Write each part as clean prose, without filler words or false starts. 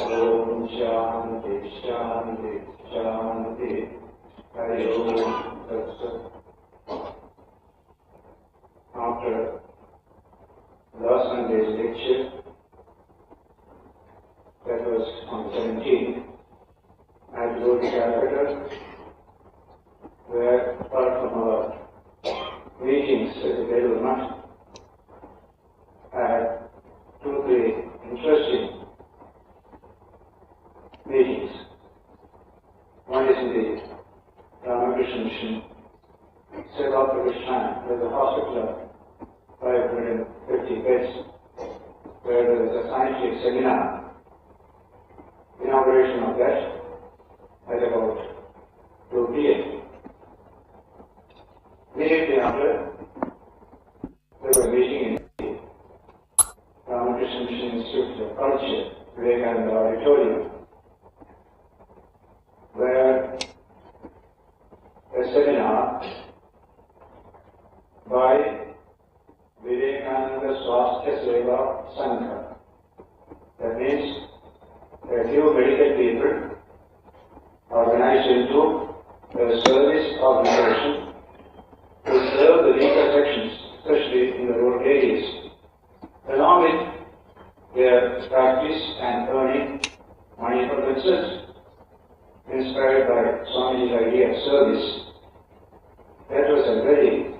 Om Shanti Shanti Shanti. Hari Om Tat Sat. After last Sunday's lecture, that was on 17th, I had to go to Calcutta, where apart from our meetings as a regular month, I had 2-3 interesting meetings. One is in the Ramakrishna mission, set up for Krishna. There's a hospital of 550 beds, where there was a scientific seminar. Inauguration of that at about 2 p.m. Immediately after, there was a meeting in the Ramakrishna Mission Institute of Culture, Vivekananda Auditorium, where a seminar by Vivekananda Swasthya Seva Sangha. That means a few medical people organized into a service organization to serve the weaker sections, especially in the rural areas, along with their practice and earning money for themselves, inspired by Swami's idea of service. That was a very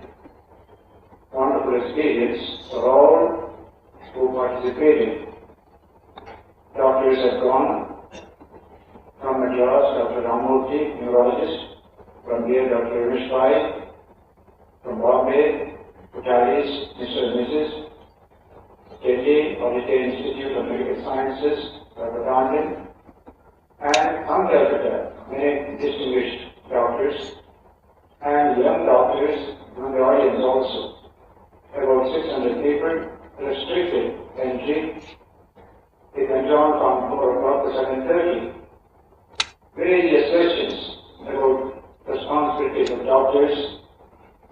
wonderful experience for all who participated. Doctors have gone from Madras, Dr. Ramurthy, neurologist, from here Dr. Ramesh Pai, from Bombay, Putalis, Mr. and Mrs. Delhi, Auditary Institute of Medical Sciences, Dr. Gandhi, and from Calcutta, many distinguished doctors and young doctors from the audience also. About 600 people, restricted entry. It went on from 4 o'clock to 7:30. Various questions about responsibilities of doctors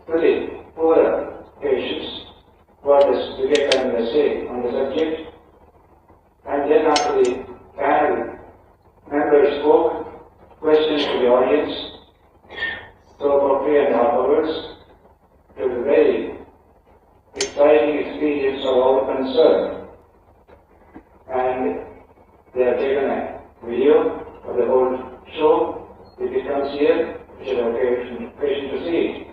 to the poorer patients. What does Vivekananda say on the subject? And then after the panel members spoke, questions to the audience. So for 3.5 hours, it was a very exciting experience for all concerned. And they have taken a video of the whole show. If it comes here, we should have occasion to see it.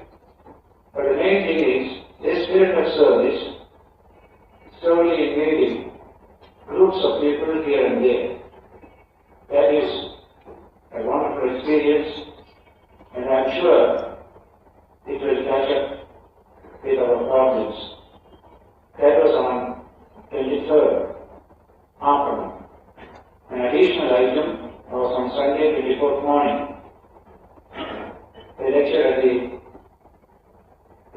But the main thing is, this spirit of service slowly invading groups of people here and there. That is a wonderful experience, and I'm sure it will catch up with our problems. That was on 23rd afternoon. An additional item was on Sunday 24th morning. A lecture at the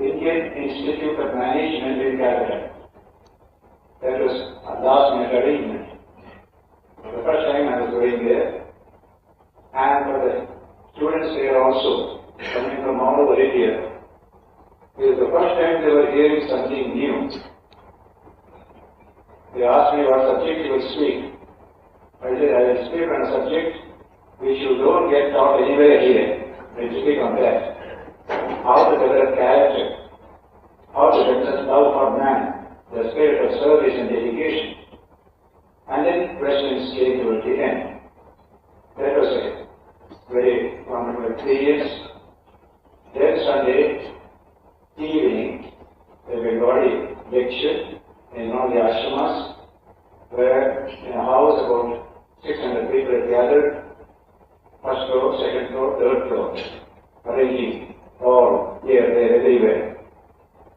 Indian Institute of Management in Calcutta. That was a last minute arrangement. The first time I was going there, and for the students there also, coming from all over India, it was the first time they were hearing something new. They asked me what subject you will speak. I said, I will speak on a subject which you don't get taught anywhere here. I will speak on that. How to develop character, how to develop love for man, the spirit of service and dedication. And then questions came towards the end. That was a very wonderful experience. Then Sunday evening, there was a body lecture in one of the ashramas, where in a house about 600 people had gathered, first floor, second floor, third floor, arranging all here, there, everywhere.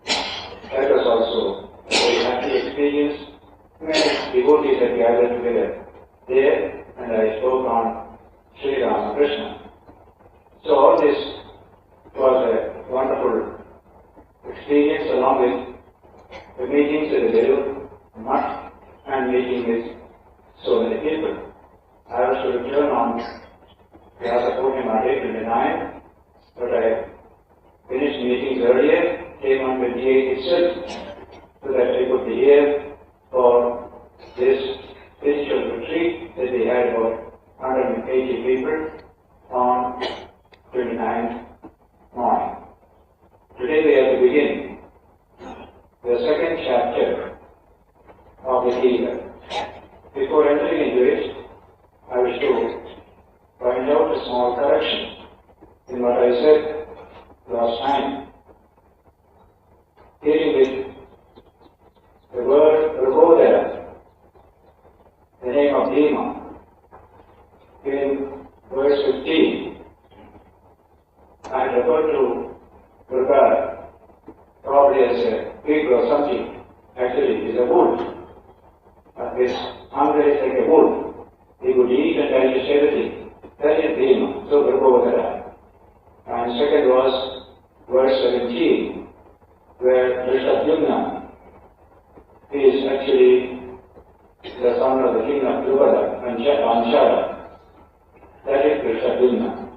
That was also a very happy experience. Many devotees had gathered together there, and I spoke on Sri Ramakrishna. So all this was a wonderful experience, along with the meetings at the Veru Mutt and meeting with so many people. I was to return on Vyasa Purnima day 29, but I finished meetings earlier, came on 28 itself, so that I could be here for this spiritual retreat that we had about 180 people on 29th morning. Today we have to begin the second chapter of the Gita. Before entering into it, I wish to point out a small correction in what I said last time. Dealing with the word Raghodara, the name of Bhima, in verse 15, I refer to Durga probably as a pig or something. Actually, it is a wolf. This hunger is like a wolf. He would eat and digest everything. That is Bhima, so Raghodara. And second was verse 17, where Arjuna is actually the son of the king of Durga, Anshara. That is Arjuna.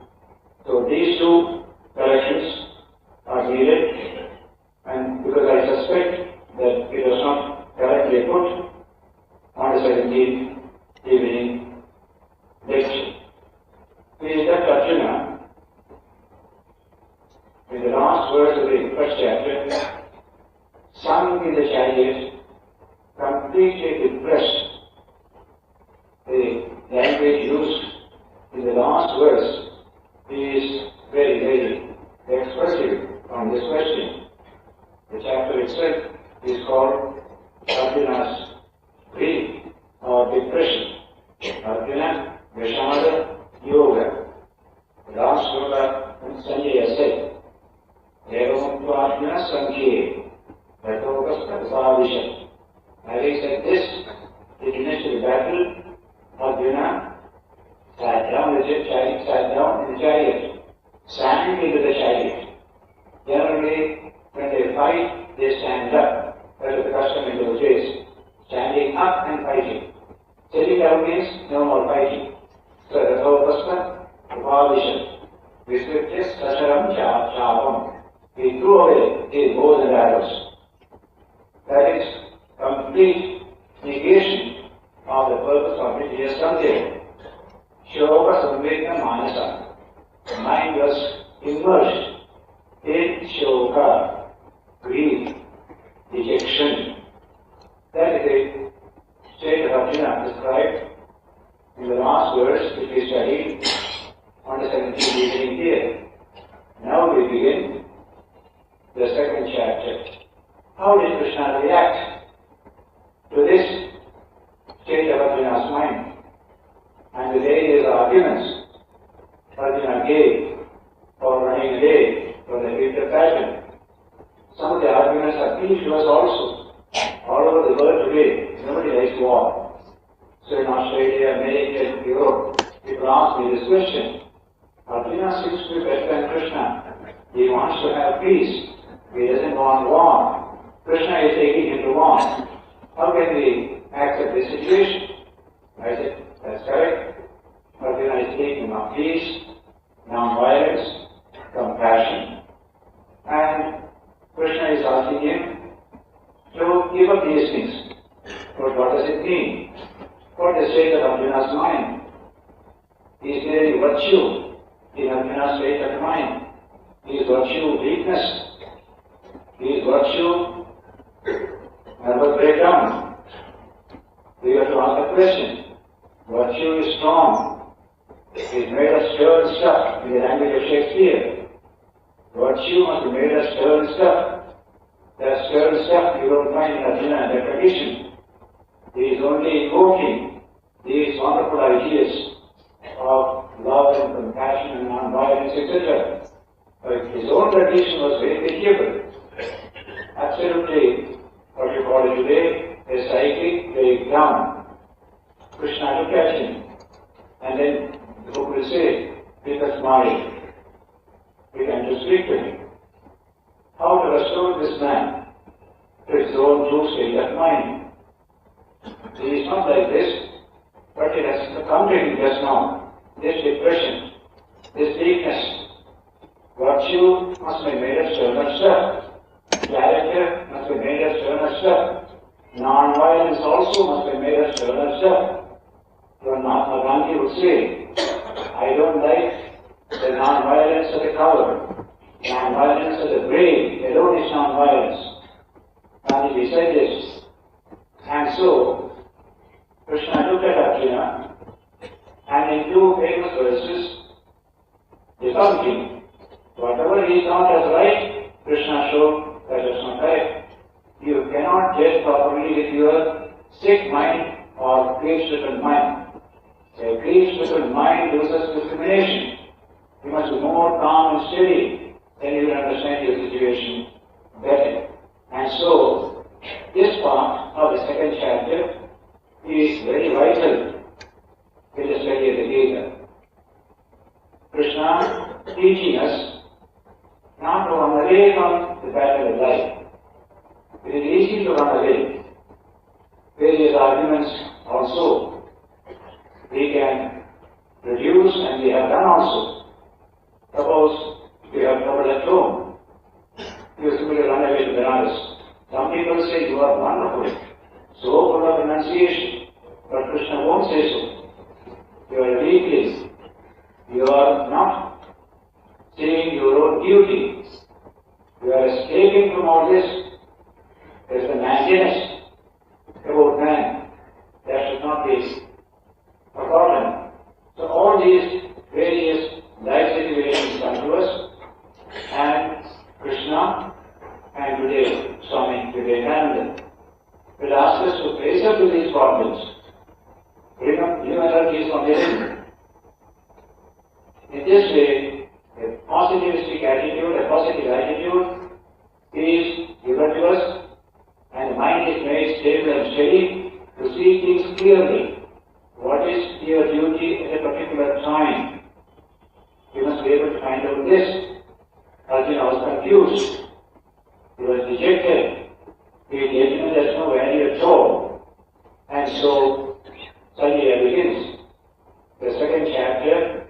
So these two corrections are needed, and because I suspect that it was not correctly put on the 17th evening lecture. We left Arjuna in the last verse of the first chapter, sung in the chariot, completely depressed. The language used in the last verse is very, very expressive on this question. The chapter itself is called Arjuna's grief or depression. Arjuna Vishada Yoga. The last sloka Sanjaya said, Evam Arjuna Sankhe Ratokas Prasavisha. Having said this, in the initial battle, Arjuna sat down in the chariot, sang into the chariot. Generally, when they fight, they stand up. That is the custom in those days. Standing up and fighting. Sitting down means no more fighting. So, Ratopasta, Upavisha, Visvitya Sacharam Chapam. He threw away his bows and arrows. That is complete negation of the purpose of which he has come there. Shoka Samvedna Manasa. The mind was immersed in Shoka, grief, dejection. That is the state of Arjuna described in the last verse which we studied on the 17th evening here. Now we begin the second chapter. How did Krishna react to this state of Arjuna's mind? And the various arguments Arjuna gave for running away from the heat of passion. Some of the arguments are preached to us also. All over the world today, nobody likes war. So in Australia, America, Europe, people ask me this question. Arjuna seems to be better than Krishna. He wants to have peace. He doesn't want war. Krishna is taking him to war. How can we accept this situation? I said, that's correct. Arjuna is taking of peace, non-violence, compassion. And Krishna is asking him to give up these things. But what does it mean? What is the state of Arjuna's mind? Is there any virtue in Arjuna's state of mind? Is virtue weakness? Is virtue nervous breakdown? We have to ask the question. Virtue is strong. It is made of stern stuff in the language of Shakespeare. Virtue must be made of stern stuff. That stern stuff you don't find in Arjuna and the tradition. He is only evoking these wonderful ideas of love and compassion and non-violence, etc. But his own tradition was very pitiable. Absolutely, what you call it today, a psychic breakdown. Krishna looked at him, and then the book will say, with a smile, began to speak to him. How to restore this man to his own true state of mind. He is not like this, but it has come to him just now. This depression, this weakness. Virtue must be made of sterner stuff. Character must be made of sterner stuff. non-violence also must be made a stern step. So Mahatma Gandhi would say, I don't like the non-violence of the coward. Non-violence of the brave alone is non-violence. Gandhi said this. And so, Krishna looked at Arjuna, and in two famous verses, debunking whatever he thought as right, Krishna showed that is not right. You cannot judge properly with your sick mind or grief-stricken mind. A grief-stricken mind loses discrimination. You must be more calm and steady, then you will understand your situation better. And so, this part of the second chapter is very vital in the study of the Gita. Krishna teaching us not to run away from the battle of life. It is easy to run away. Various arguments also we can reduce, and we have done also. Suppose you have trouble at home, you simply run away to Banaras. Some people say you are wonderful, so full of renunciation, but Krishna won't say so. You are weakling. You are not seeing your own duty. You are escaping from all this. There is a manliness about man that should not be forgotten. So all these various life situations come to us, and Krishna and today Swami Vivekananda will ask us to face up to these problems, bring up new energies from within. In this way, a positivistic attitude, a positive attitude is given to us, and the mind is made stable and steady to see things clearly. What is your duty at a particular time? You must be able to find out this. Arjuna was confused. He was dejected. He gave there's no value at all. And so, Sanjaya begins the second chapter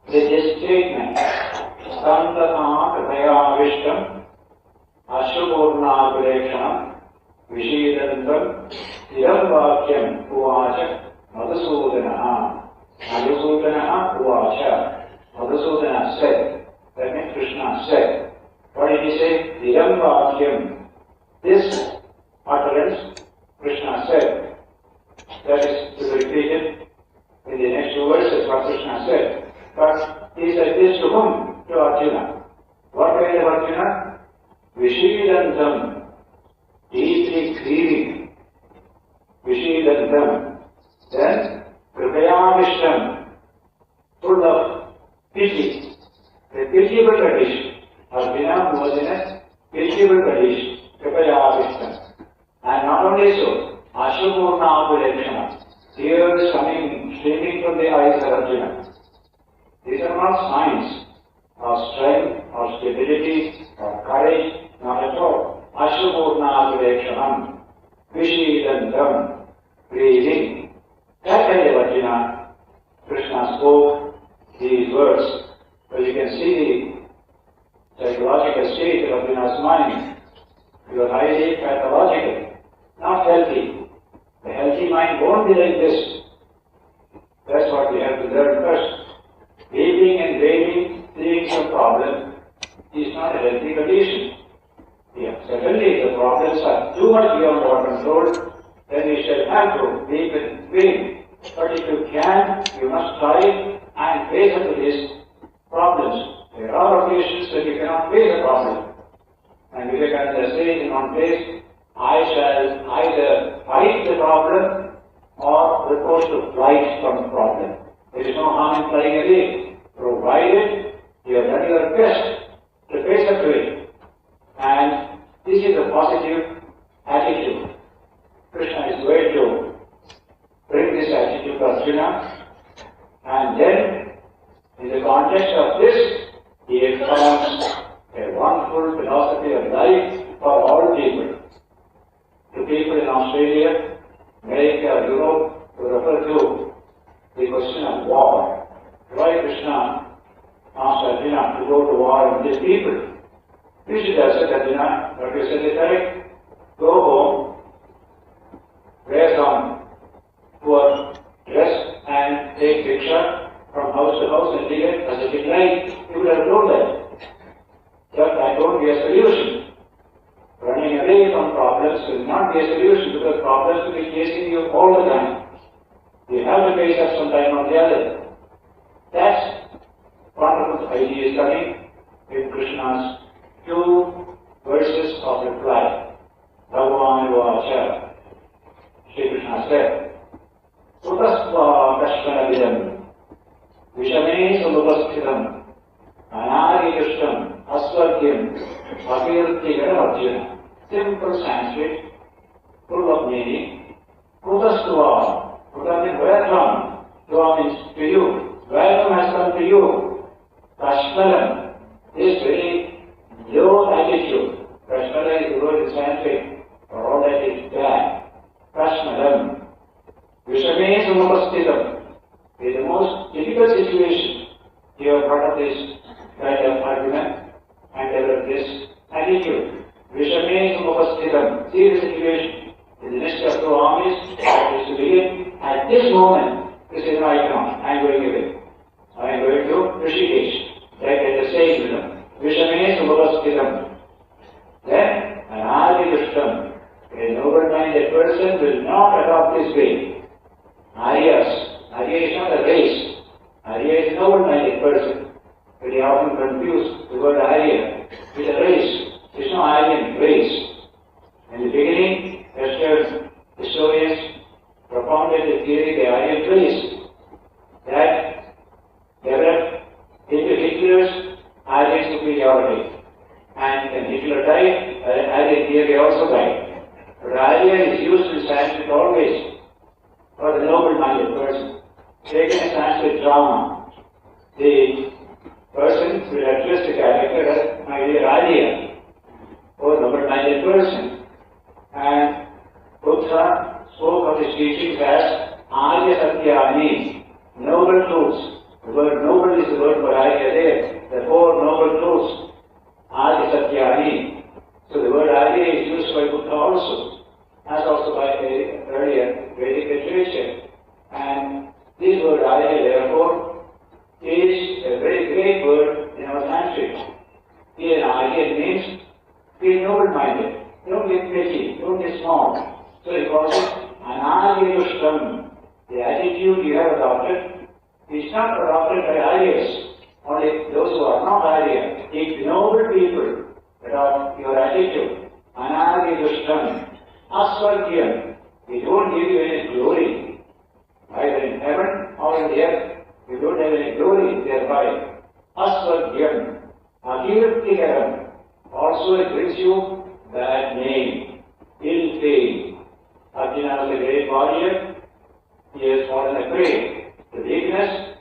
with this statement. Santana Kripayavishtam Ashupurnaguresham Vishidantam Idam Vakyam Uvacha Madhusudanaha Madhusudanaha Uvacha. Madhusudana said, that means Krishna said. What did he say? Idam Vakyam. This utterance, Krishna said. That is to be repeated in the next two verses what Krishna said. But he said this to whom? To Arjuna. What kind of Arjuna? Vishidantam. Deeply grieving. Vishidantam. Then, Kripayavishtam. Full of pity. A pitiable condition. Arjuna was in a pitiable condition. Kripayavishtam. And not only so, Ashupurnaguresham. Tears coming, streaming from the eyes of Arjuna. These are not signs of strength or stability or courage, not at all. Ashupurnaguresham. Vishidantam. Breathing. That kind of Arjuna, Krishna spoke these words. Well, you can see the psychological state of Arjuna's mind. You are highly pathological, not healthy. The healthy mind won't be like this. That's what we have to learn first. Weeping and wailing, seeing some problem, is not a healthy condition. Yeah, certainly the problems are too much beyond our control, then we shall have to weep and wail. But if you can, you must try and face up to these problems. There are occasions that you cannot face a problem. And Vivekananda says in one place, I shall either fight the problem or propose to flight from the problem. There is no harm in flying away, provided you have done your best to face up to it. And this is a positive attitude. Krishna is going to bring this attitude to Arjuna, and then, in the context of this, he expounds a wonderful philosophy of life for all people. To people in Australia, America, Europe, who refer to the question of war. Why Krishna asked Arjuna to go to war with these people? We should have said, Arjuna, what you said is right. Go home, problems will not be a solution because problems will be chasing you all the time. You have to face up sometime or the other. That's wonderful idea is coming in Krishna's two verses of reply. Bhagavan Vacha. Sri Krishna said, Utasva Kashmana Vidam Vishame Samupasthitam Anari Krishtam Aswadyam Bhagavad Arjuna. Simple Sanskrit, full of meaning. Utasva. Uta means where from? Dua means to you. Welcome has come to you. Kashmaram is very low attitude. Kashmara is the word in Sanskrit for all that is bad. Kashmaram. Vishame Samupasthitam is the most difficult situation. You have heard of this kind of argument and developed this attitude. Vishame Samupasthitam. See the situation. In the midst of two armies, that is to begin. At this moment, you say, no, I cannot. I am going away. I am going to Rishikesh. Like at the same rhythm. Vishame Samupasthitam. Then, Anadi Dushtam. A noble-minded person will not adopt this way. Aryas. Arya is not a race. Arya is a noble-minded person. But they often confuse the word Arya with a race. There is no Aryan race. In the beginning, Western historians propounded the theory of the Aryan race that developed into Hitler's Aryan superiority. And when Hitler died, Aryan theory also died. But Arya is used in Sanskrit always for the noble-minded person. Take a Sanskrit drama. The person will address the character as my dear Arya, or noble-minded person. And Buddha spoke of his teachings as Arya Satyani, noble truths. The word noble is the word for Arya there. The four noble truths, Arya Satyani. So the word Arya is used by Buddha also, as also by earlier Vedic literature. And this word Arya, therefore, is a very great word in our Sanskrit. Here Arya means be noble-minded. Don't get petty, don't get small. So he calls it Anarya-dushtam. The attitude you have adopted is not adopted by Aryas. Only those who are not Arya, ignoble people adopt your attitude. Anarya-dushtam. Aswadyam. It won't give you any glory. Either in heaven or in the earth. You don't have any glory thereby. Aswadyam. Akirtikaram. Also it brings you bad name, ill fame. Arjuna was a great warrior. He has fallen a prey to weakness.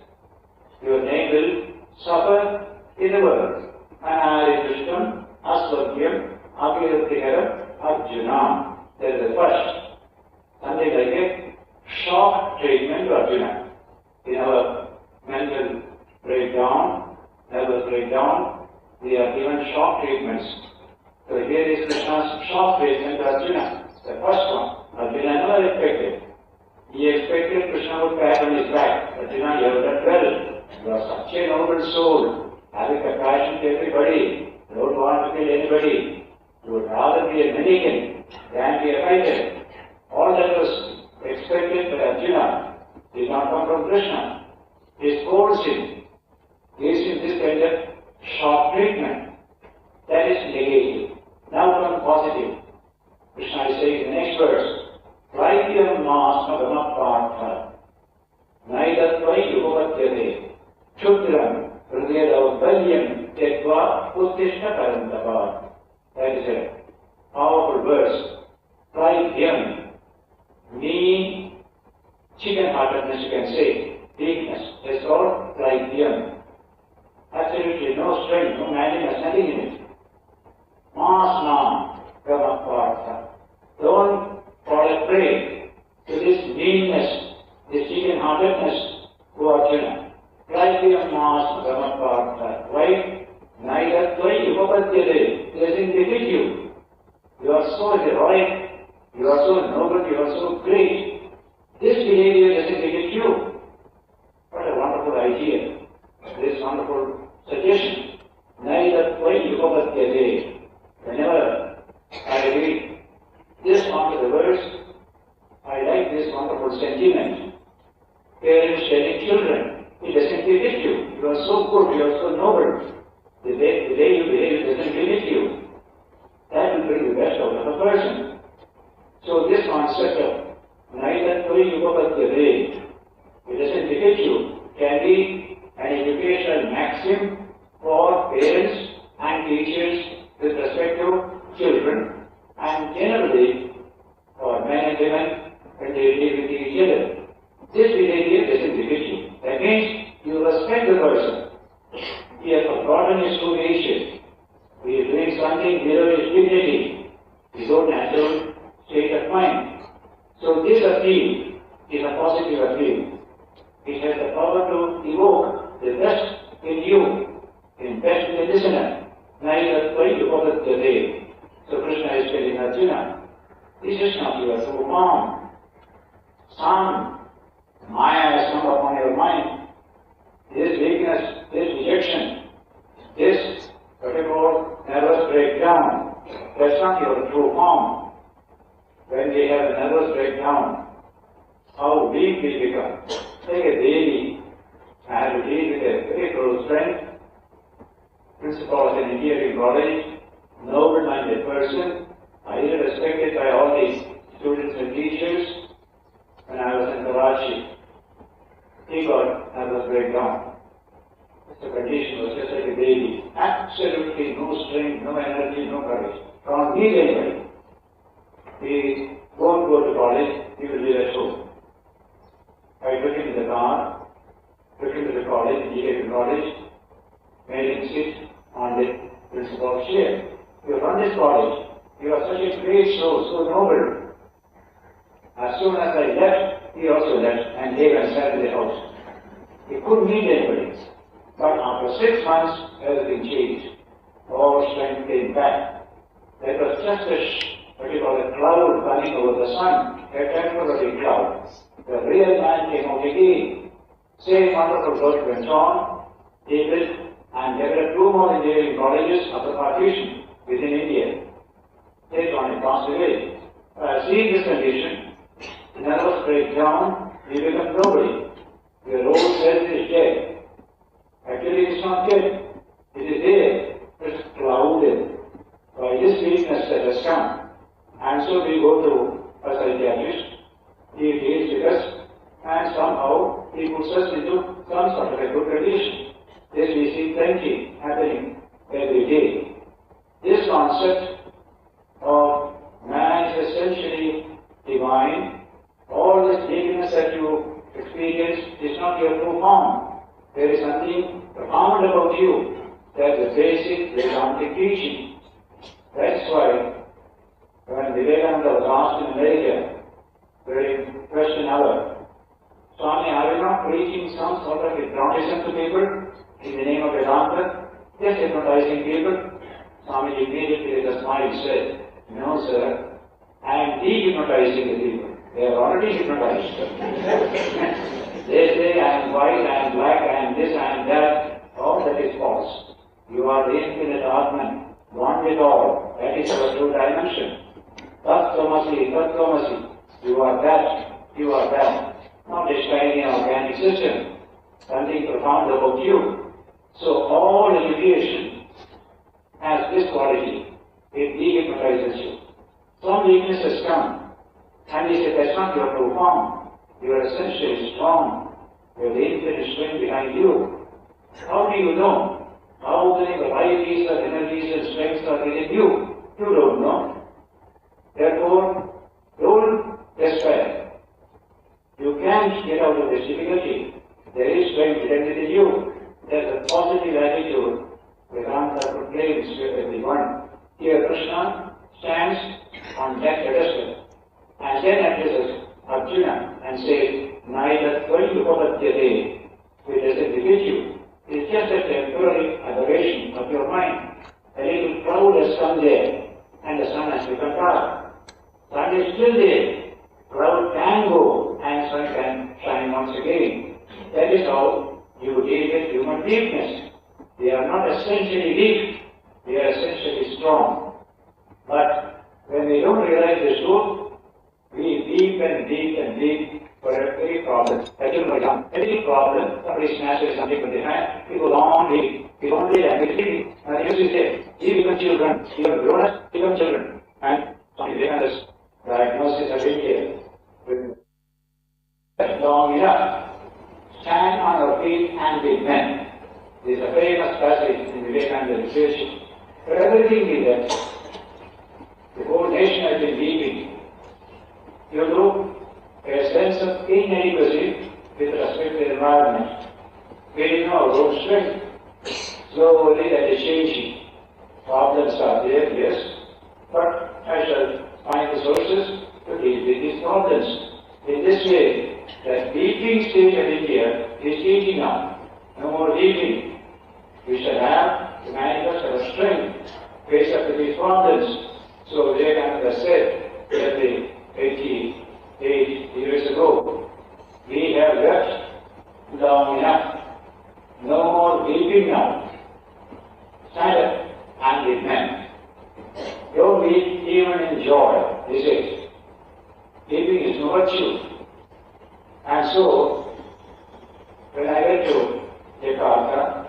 Your name will suffer in the world. Anarya-dushtam, Aswadyam, Akirtikaram, Arjuna. There is the first. Something like a shock treatment to Arjuna. In our mental breakdown, nervous breakdown, we are given shock treatments. So here is Krishna's shock treatment to Arjuna. The first one, Arjuna never expected. He expected Krishna would pat on his back. Arjuna, you have done well. You are such a noble soul, having compassion to everybody. You don't want to kill anybody. You would rather be a mendicant than be a fighter. All that was expected by Arjuna did not come from Krishna. He scolds him, gives him this kind of shock treatment. That is negative. Now come positive. Krishna is saying in the next verse, Praityam masmagama partha Naidatvai upapatyate Chudram hridayadavalyam tetva uttishna karantava. That is a powerful verse. Praityam, mean chicken-heartedness, you can say, weakness. That's called Praityam. Absolutely no strength, no manliness, nothing in it. Masna gama partha. Don't fall a prey to this meanness, this chicken-heartedness to Arjuna. Praityam masna gama partha. Why? Naidatvai upapatyate. It doesn't defeat you. You are so heroic, you are so noble, you are so great. This behavior doesn't defeat you. What a wonderful idea. This wonderful suggestion. Naidatvai upapatyate. Whenever I read children, it doesn't limit you. You are so good, you are so noble. The way you behave doesn't limit you. That will bring the best out of a person. So this concept of Naitatvai Yupapatyate, it doesn't limit you, can be an educational maxim for parents and teachers with respect to children, and generally for men and women when they live with each other. This behavior doesn't limit you. That means you respect the person. He has forgotten his true nature. He is doing something below his dignity, his own natural state of mind. So this appeal is a positive appeal. It has the power to evoke the best in you, in best in the listener. Naitatvai Yupapatyate. So Krishna is telling Arjuna, this is not your true form. Some Maya has come upon your mind. This weakness, this rejection, this what you call nervous breakdown, that's not your true form. When we have a nervous breakdown, how weak we become. Take a baby, I had to deal with a very close friend, principal of an engineering college, noble-minded person, highly respected by all the students and teachers. When I was in Karachi, he got nervous breakdown. The condition was just like a baby. Absolutely no strength, no energy, no courage. Can't meet anybody. He won't go to college, he will live at home. I took him in the car, took him to the college, engineering college, made him sit on the principal's chair. You run this college, you are such a great soul, so noble. As soon as I left, he also left and came and sat in the house. He couldn't meet anybody. But after 6 months, everything changed. All strength came back. There was just what you call a cloud coming over the sun, a temporary cloud. The real man came out again. Same wonderful work went on. He built and developed 2 more engineering colleges after partition within India. Later on, he passed away. Seeing this condition, nervous breakdown, you become nobody. Your old self is dead. Actually, it's not dead. It is there. It's clouded by this weakness that has come. And so we go to a psychiatrist. He deals with us, and somehow he puts us into some sort of a good condition. This we see plenty happening every day. This concept of man is essentially divine. All this weakness that you experience is not your true form. There is something profound about you. That's the basic Vedantic teaching. That's why when Vivekananda was asked in America during question hour, Swami, are you not preaching some sort of hypnotism to people in the name of Vedanta? Just hypnotizing people? Swami immediately with a smile said, no sir, I am de-hypnotizing the people. They are already hypnotized. They say I am white, I am black, I am this, I am that. All that is false. You are the infinite Atman, one with all. That is your true dimension. Tat Tomasi, Tat Tomasi. You are that, you are that. Not a shiny organic system. Something profound about you. So all education has this quality. It de-hypnotizes you. Some weaknesses come, and he said, that's not your true form. You are essentially strong. You have the infinite strength behind you. How do you know how many varieties of energies and strengths are within you? You don't know. Therefore, don't despair. You can't get out of this difficulty. There is strength within you. There's a positive attitude. Vedanta proclaims to everyone. Here Krishna stands on that pedestal and then addresses Arjuna and says, Naitatvai Yupapatyate. It doesn't defeat you. It's just a temporary aberration of your mind. A little cloud has come there and the sun has become dark. Sun is still there. Cloud can go and sun can shine once again. That is how you deal with human weakness. They are not essentially weak. They are essentially strong. But when we don't realize this truth, we weep and weep and weep for a very problem. Like children are young. Every problem, somebody smashes something with their hand, people long reading. People don't read and reading. And they used to say, you become children, you are grown up, become children. And Swami Vivekananda's diagnosis has been here. Long enough, stand on your feet and be men. This is a famous passage in Vivekananda literature. But everything is that the whole nation has been weeping. You do a sense of inadequacy with respect to the environment. We know road strength. Slowly that is changing. Problems are there, yes, but I shall find the sources to deal with these problems. In this way, the weeping state of India is changing now. No more weeping. We shall have to manifest our strength, face up to these problems. So Vivekananda said, nearly 88 years ago, we have left long enough. No more weeping now. Stand up and be men. Don't weep even in joy, he says. Weeping is no virtue. And so, when I went to Jakarta,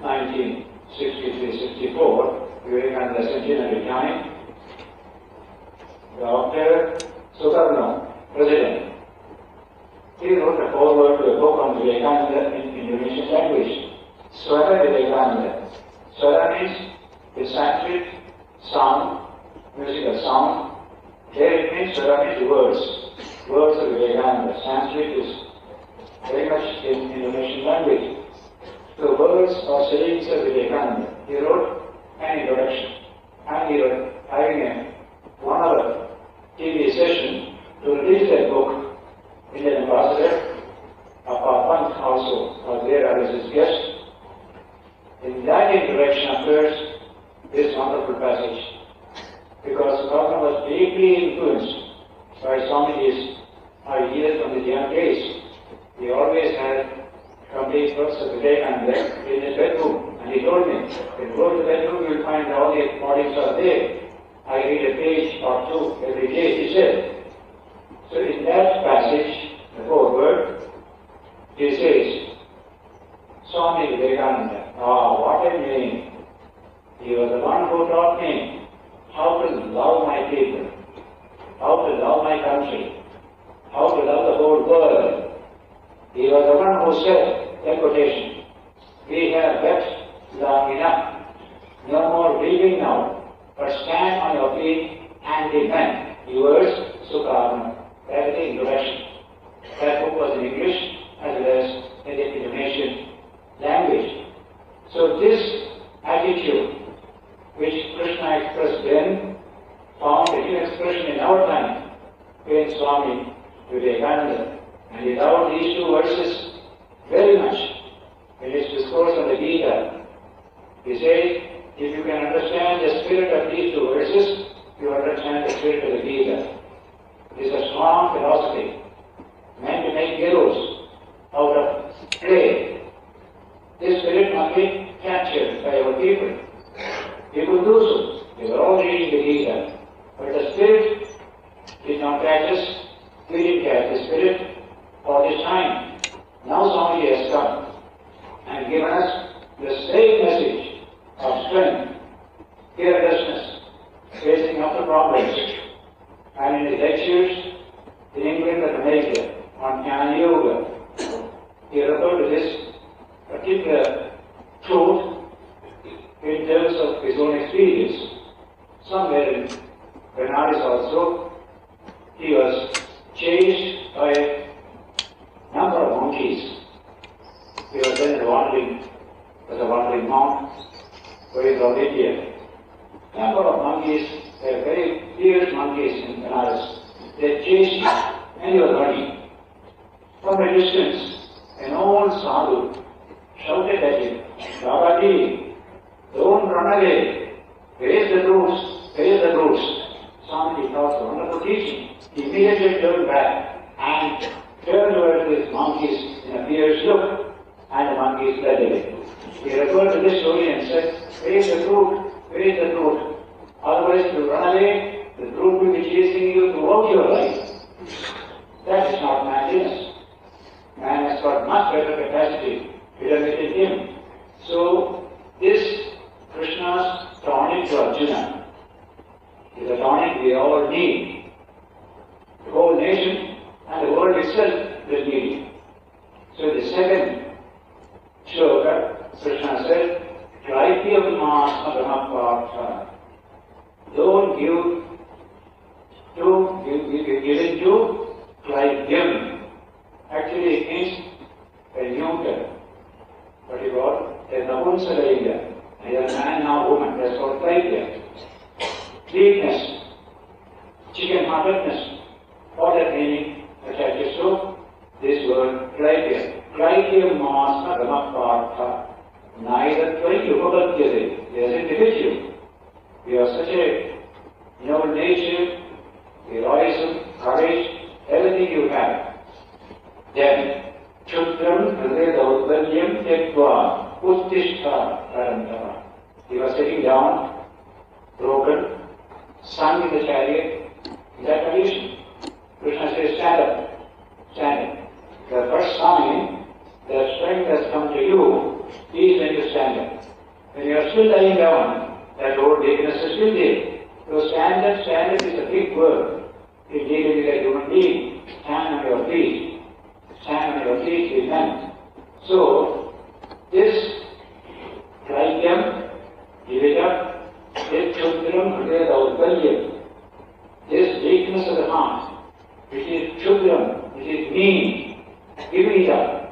1963-64, Vivekananda centenary time, Dr. Sukarno, president, he wrote a foreword to a book on Vivekananda in Indonesian language, Swara Vivekananda. Swara means the Sanskrit sound, musical sound. Here it means Swara means words of Vivekananda. Sanskrit is very much in Indonesian language. The words or sayings of Vivekananda. He wrote an introduction, and he was having a 1 hour TV session to release that book. Indian ambassador of our Panth also was there as his guest. In that introduction occurs this wonderful passage, because Rama was deeply influenced by Swamiji's ideas from his young days. He always had complete works of Vivekananda in his bedroom, and he told me, if you go to the bedroom, you will find all the bodies are there. I read a page or two every day, he said. So in that passage, the foreword, he says, Swami Vivekananda, what a name. He was the one who taught me how to love my people, how to love my country, how to love the whole world. He was the one who said, that quotation, we have wept long enough, no more weeping now, but stand on your feet and be men. Yours, Sukarno. That is the introduction. That book was in English as well as in the Indonesian language. So this attitude which Krishna expressed then found a new expression in our time in Swami Vivekananda. And he loved these two verses very much in his discourse on the Gita. He said, if you can understand the spirit of these two verses, you understand the spirit of the Gita. It is a strong philosophy meant to make heroes out of clay. This spirit must be captured by our people. We could do so. We were all reading the Gita. But the spirit did not catch us. We didn't catch the spirit for this time. Now Swami has come and given us the same message of strength, fearlessness, facing up the problems. And in his lectures in England and America on Jnana Yoga, he referred to this particular truth in terms of his own experience. Somewhere in Benares also, he was chased by a number of monkeys. He was then a wandering monk going from India. Number of monkeys, they were very fierce monkeys in Benares. They chased him and he was running. From a distance, an old sadhu shouted at him, Babaji, don't run away. Face the roots, face the roots. Swami thought, wonderful teaching. He immediately turned back and turned towards these monkeys in a fierce look, and the monkeys fled away. He referred to this story and said, face the root, face the root. Otherwise, if you run away, the root will be chasing you throughout your life. That is not madness. pyramid in him. So this Krishna's tonic to Arjuna is a tonic we all need. The whole nation and the world itself will need it. So the second shloka, Krishna said, Kraityam Brahmapartha. Don't give given to Kraityam. Actually it means a neuter. What you call a Napunsakalinga. Neither man nor woman. That's called Kraityam. Weakness, chicken-heartedness, all that meaning attaches to this word Kraityam. Kraityam Masna Brahmapartha. Neither Kraityam as an individual. We are such a noble nature, heroism, courage, everything you have. Then, Chudram Hridaya Daudhalyam Tektva Uttishta Parantara. He was sitting down, broken, sunk in the chariot. In that condition, Krishna says, stand up, stand up. The first sign that strength has come to you is when you stand up. When you are still lying down, that old weakness is still there. So stand up is a big word. In dealing with a human being, stand on your feet. Stand on your feet is meant. So, this Kraityam, give it up, this Chudram Hridaya Daudhalyam, this weakness of the heart, which is Chudram, which is mean, give it up.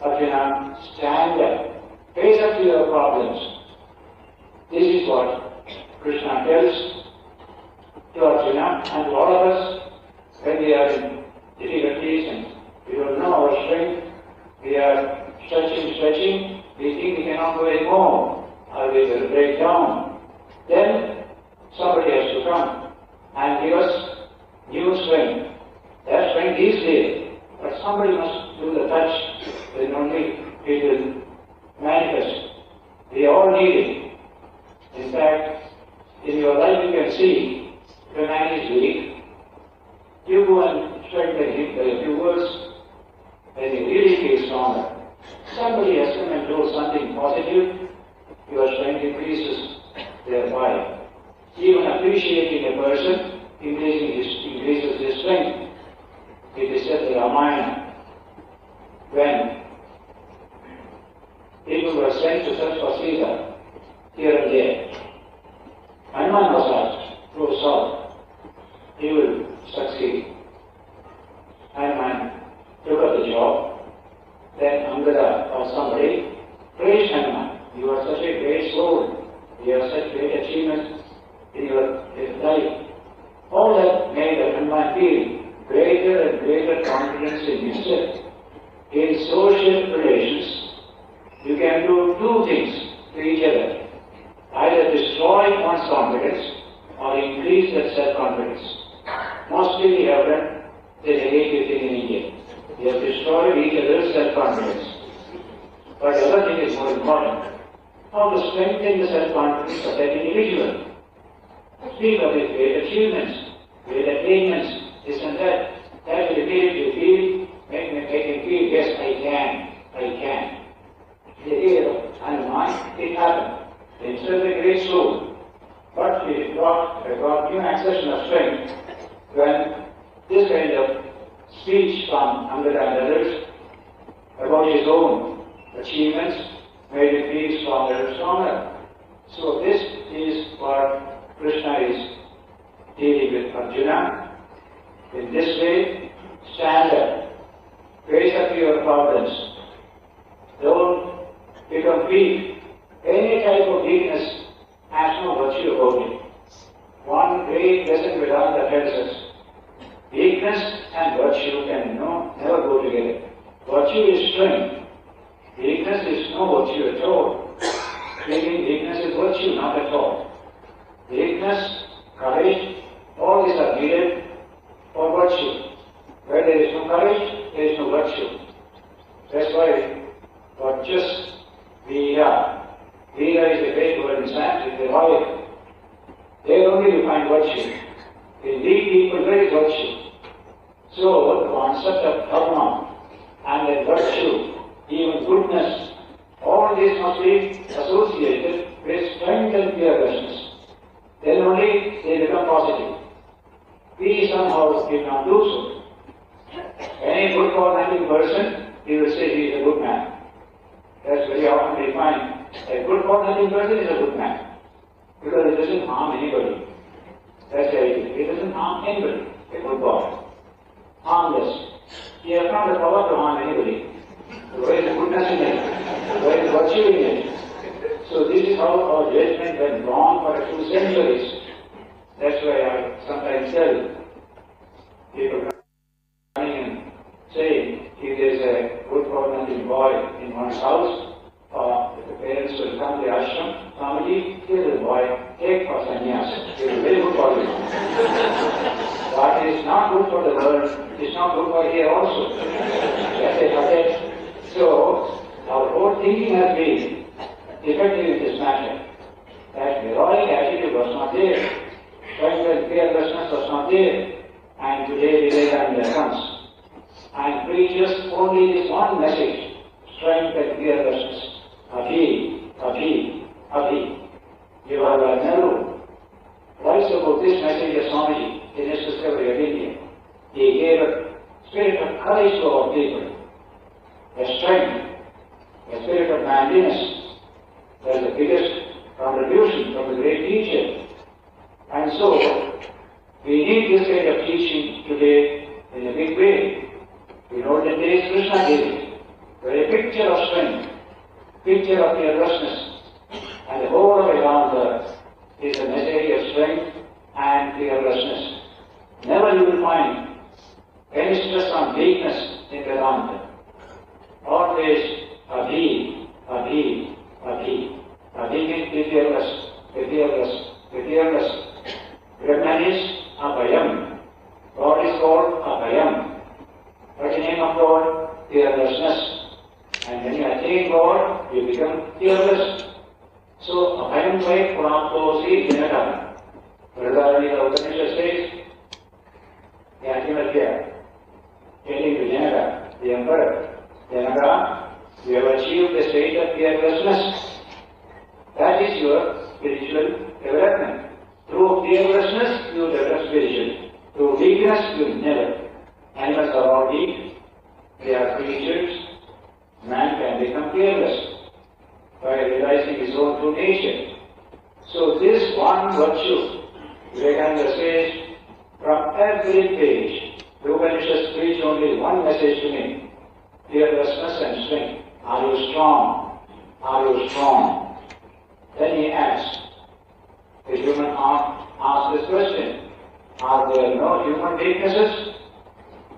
Arjuna, stand up, face up to your problems. This is what Krishna tells to Arjuna and to all of us when we are in difficulties and we don't know our strength, we are stretching, we think we cannot go anymore, or we will break down. Then somebody has to come and give us new strength. That strength is there, but somebody must do the touch, then only it will manifest. We all need it. In fact, in your life you can see, if a man is weak, you go and strengthen him by a few words, then he really feels stronger. Somebody has come and told something positive, your strength increases thereby. Even appreciating a person increases his strength. It is said in Ramayana, when people were sent to search for Sita, here and there, Hanuman was asked, go south, he will succeed. Hanuman took up the job, then Angada or somebody praised Hanuman. You are such a great soul, you have such great achievements in your life. All that made Hanuman feel greater and greater confidence in himself. In social relations, you can do two things to each other. Either destroy one's confidence or increase that self-confidence. Mostly we have done the negative thing in India. We have destroyed each other's self-confidence. But the other thing is more important. How to strengthen the self-confidence of that individual. Speak of his great achievements, great attainments, this and that. That will immediately make him feel, yes, I can. The ear of Hanuman, it happened. Instead of a great soul, but he got new accession of strength when this kind of speech from Angada and others about his own achievements made him feel stronger and stronger. So this is what Krishna is dealing with Arjuna. In this way, stand up, face up to your problems. Don't become weak. Any type of weakness has no virtue about it. One great lesson Vedanta tells us, weakness and virtue can never go together. Virtue is strength. Weakness is no virtue at all. Meaning weakness is virtue, not at all. Weakness, courage, all these are needed for virtue. Where there is no courage, there is no virtue. That's why what just Vira is a great word in Sanskrit, heroic. There only you find virtue. In weak people there is virtue. So the concept of dharma and then virtue, even goodness, All this must be associated with strength and fearlessness. Then only they become positive. We somehow did not do so. Any good for nothing person, he will say he is a good man. That's very often we find a good for nothing person is a good man. Because it doesn't harm anybody. That's the idea. It doesn't harm anybody. A good boy. Harmless. He has not the power to harm anybody. Where is the goodness in it? Where is virtue in it? So this is how our judgment went wrong for a few centuries. That's why I sometimes tell people coming and saying, if there is a good for nothing boy in one's house, or if the parents will come to the ashram, Swamiji, here is a boy, take for sannyas. He is very good for you. But it is not good for the world, it is not good for here also. So, our whole thinking has been defective in this matter. That heroic attitude was not there, strength and fearlessness was not there, and today Vivekananda comes and preaches only this one message, strength and fearlessness. Abhi, Abhi, Abhi. Jawaharlal Nehru writes about this message of Swamiji in his discovery of India. He gave a spirit of courage to our people, a strength, a spirit of manliness. That is the biggest contribution from the great teacher. And so, we need this kind of teaching today in a big way. In olden days, Krishna gave it. A picture of strength, picture of fearlessness, and the whole of Vedanta is a message of strength and fearlessness. Never you will find any stress on weakness in Vedanta. Always Abhi, Abhi, Abhi. Abhi means be fearless, be fearless, be fearless. Brahman is Abhayam. God is called Abhayam. What's the name of God? Fearlessness. And when you attain God, you become fearless. So, Abhayam vai Puraptosi Janaka. Radharani, the Upanishad says, Yajnavalkya, telling to Janaka, the emperor, Janaka, you have achieved the state of fearlessness. That is your spiritual development. Through fearlessness, you develop spiritually. Through weakness, you never. Animals are all weak. They are creatures. Man can become fearless by realizing his own true nature. So this one virtue, Vivekananda says, from every page, the Upanishads preach only one message to me, fearlessness and strength. Are you strong? Are you strong? Then he asks, the human heart asks this question, are there no human weaknesses?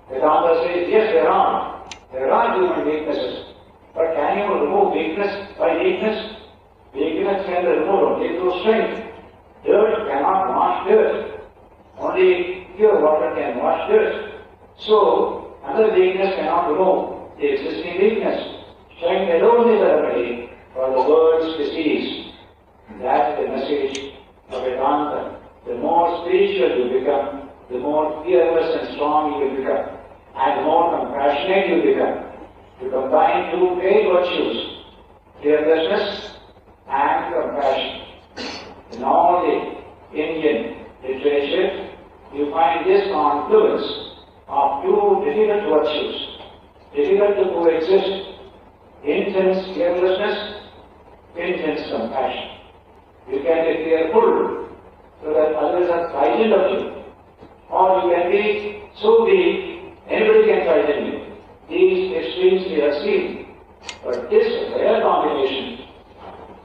Vedanta says, yes, there are. There are human weaknesses. But can you remove weakness by weakness? Weakness can be removed only through strength. Dirt cannot wash dirt. Only pure water can wash dirt. So, another weakness cannot remove the existing weakness. Strength alone is a remedy for the world's disease. That's the message of Vedanta. The more spiritual you become, the more fearless and strong you will become, and the more compassionate you become. To combine two great virtues, fearlessness and compassion. In all the Indian literature, you find this confluence of two difficult virtues, difficult to coexist, intense fearlessness, intense compassion. You can be fearful so that others are frightened of you, or you can be so weak, anybody can frighten you. These extremes we have seen, but this rare combination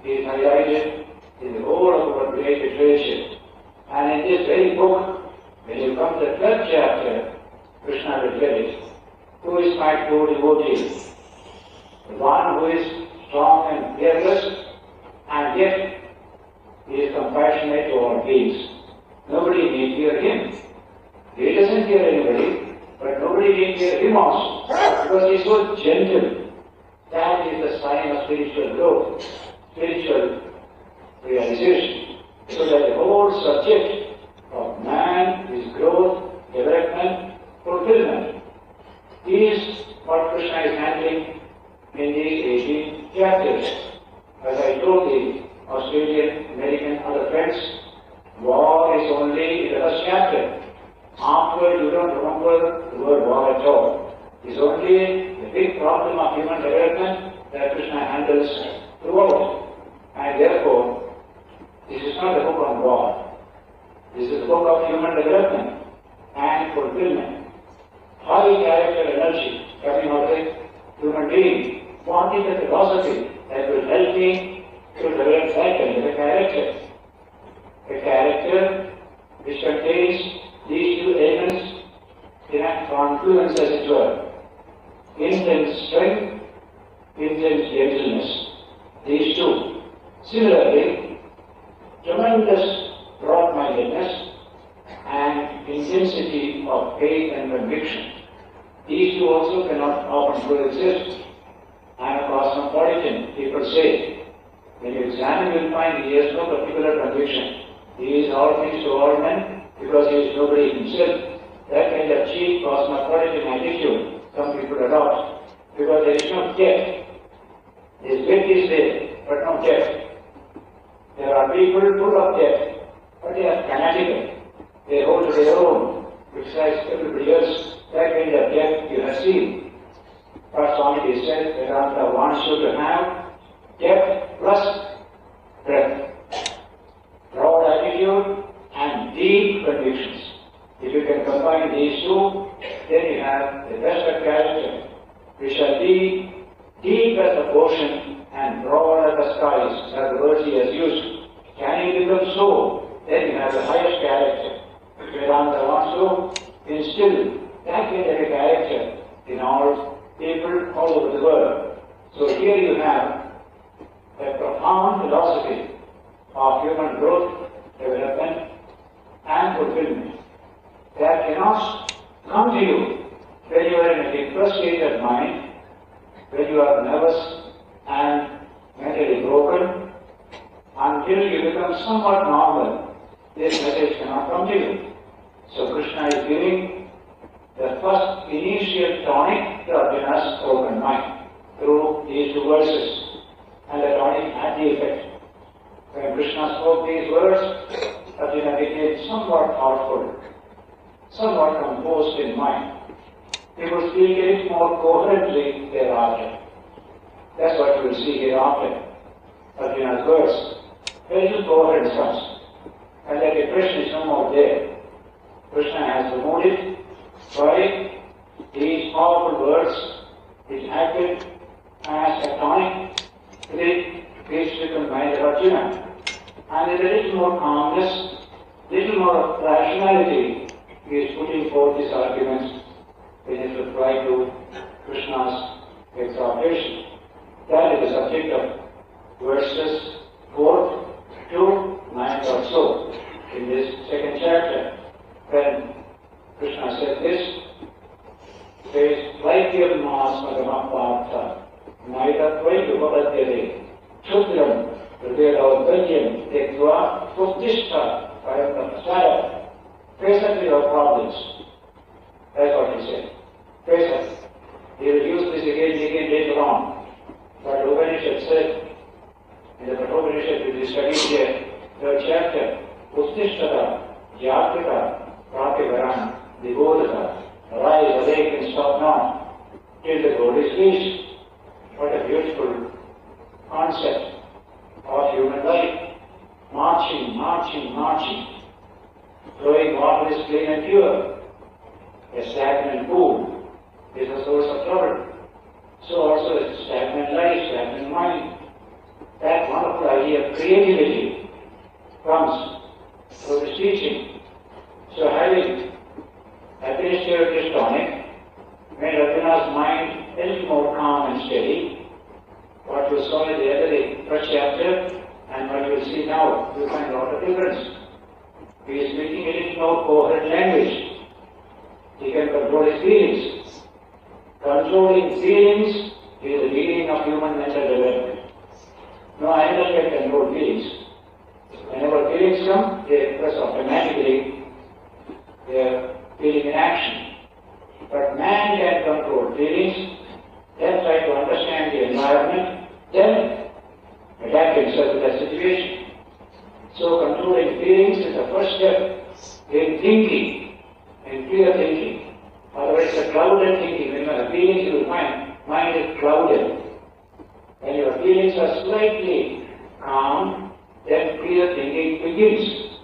is highlighted in the whole of our great literature. And in this very book, when you come to the 12th chapter, Krishna will tell it, who is my true devotee? The one who is strong and fearless, and yet he is compassionate to all beings. Nobody need fear him. He doesn't fear anybody. But nobody can fear him also, because he is so gentle. That is the sign of spiritual growth, spiritual realization. So that the whole subject of man is growth, development, fulfillment. Is what Krishna is handling in these 18 chapters. Afterward, you don't remember the word war at all. It's only the big problem of human development that Krishna handles throughout. And therefore, this is not a book on war. This is a book of human development and fulfillment. High character energy coming out of a human being, wanting a philosophy that will help me to develop that kind of a character. A character which contains these two elements in a confluence, as it were. Intense strength, intense gentleness. These two. Similarly, tremendous broad-mindedness and intensity of faith and conviction. These two also cannot often coexist. I am a cosmopolitan, people say. When you examine, you will find he has no particular conviction. He is all things to all men because he is nobody himself. That kind of cheap cosmopolitan attitude some people adopt because there is no depth. His depth is there, but no depth. There are people full of depth, but they are fanatical. They hold to their own, criticize everybody else. That kind of depth you have seen. But Swami said, Vedanta wants you to have depth plus breadth. Broad attitude and deep convictions. If you can combine these two, then you have the best of character. We shall be deep as the ocean and broad as the skies, as the words he has used. Can you become so? Then you have the highest character. Vedanta wants to instill that kind of a character in all people all over the world. So here you have a profound philosophy of human growth, development, and fulfillment that cannot come to you when you are in a depressed state of mind, when you are nervous and mentally broken. Until you become somewhat normal, this message cannot come to you. So Krishna is giving the first initial tonic to Arjuna's broken mind through these two verses. And the tonic had the effect. When Krishna spoke these words, Arjuna became somewhat thoughtful, somewhat composed in mind. He would speak it more coherently thereafter. That's what you will see hereafter. Arjuna's words. There is coherence comes. And that depression is no more there. Krishna has removed it by these powerful words which acted as a tonic to the peace-stricken mind of Arjuna. And with a little more calmness, little more rationality, he is putting forth his arguments in his reply to Krishna's exhortation. That is the subject of verses 4 to 9 or so in this second chapter. When Krishna said this, says, Laikyam Mahasmadamapartha, Naida Tvaidupapadyade, Shudram, Hridayadavadyam, Tektva, Uttishta, Paraprasaya. Face up to your problems. That's what he said. Face up. He will use this again and again later on. But Upanishad said, in the Upanishad which is studied here, third chapter, Uttishta, Jagrita, Prativaran, Vibodhata, rise, awake and stop not, till the goal is reached. What a beautiful concept of human life. Marching, marching, marching. Flowing water is clean and pure. A stagnant pool is a source of trouble. So also is stagnant life, stagnant mind. That wonderful idea of creativity comes through this teaching. So having administered this tonic, made Arjuna's mind a little more calm and steady. What you saw in the other first chapter and what you will see now, you find a lot of difference. He is speaking a little more coherent language. He can control his feelings. Controlling feelings is the beginning of human mental development. No animal can control feelings. Whenever feelings come, they express automatically their feeling in action. But man can control feelings, then try to understand the environment, then adapt himself to that situation. So controlling feelings is the first step in thinking with clear thinking. Otherwise, a clouded thinking. When you have feelings, you will find mind is clouded. When your feelings are slightly calm, then clear thinking begins.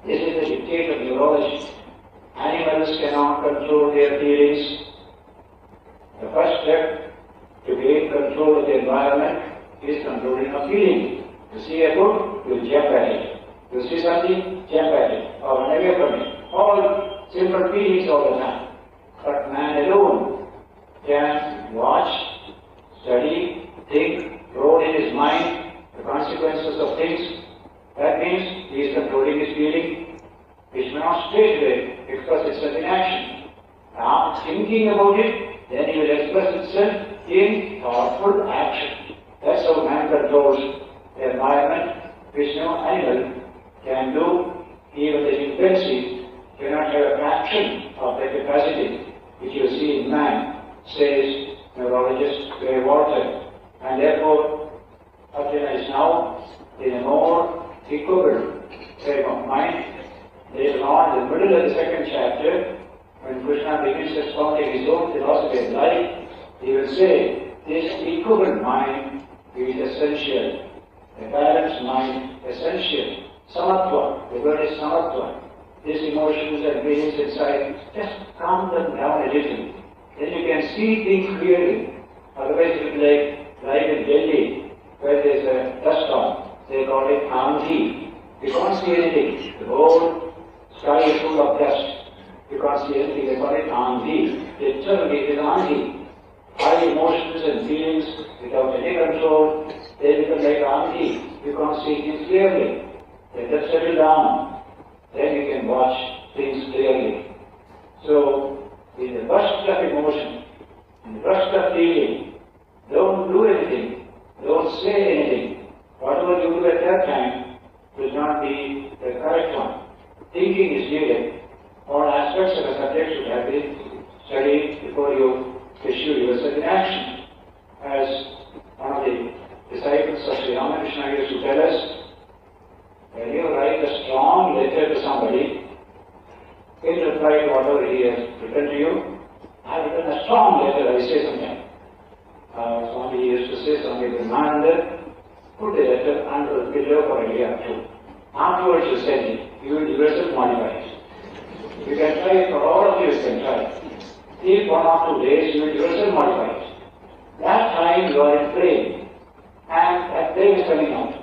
This is the dictate of neurology. Animals cannot control their feelings. The first step to gain control of the environment is controlling a feeling. You see a book, you jump at it. You see something, jump at it, or run away from it. All simple feelings all the time. But man alone can watch, study, think, roll in his mind the consequences of things. That means he is controlling his feeling, which may not straight away express itself in action. Now, thinking about it, then he will express itself in thoughtful action. That's how man controls the environment, which no animal can do. Even the chimpanzee cannot have a fraction of the capacity which you see in man, says neurologist Grey Walter. And therefore, Arjuna is now in a more equivalent frame of mind. Later on, in the middle of the second chapter, when Krishna begins expounding his own philosophy of life, he will say, this equivalent mind is essential. A balanced mind, essential. Samatva, the word is samatva. These emotions and feelings inside, just calm them down a little. Then you can see things clearly. Otherwise it will be like in Delhi, where there is a dust storm. They call it Andhi. You can't see anything. The whole sky is full of dust. You can't see anything. They call it Andhi. Literally it is Andhi. High emotions and feelings without any control, they become like Andhi. You can't see things clearly. They just settle down. Then you can watch things clearly. So, in the burst of emotion, in the burst of feeling, don't do anything, don't say anything. Whatever you do at that time will not be the correct one. Thinking is needed. All aspects of a subject should have been studied before you issue yourself in action. As one of the disciples of Sri Ramakrishna used to tell us, when you write a strong letter to somebody, in reply to whatever he has written to you, I have written a strong letter, I say something. Swami used to say, Swami Ranganathananda, put the letter under the pillow for a year or two. Afterwards you send it, you will yourself modify it. You can try it, for all of you can try. If 1 or 2 days, you will yourself modify it. That time you are in flame, and that flame is coming out.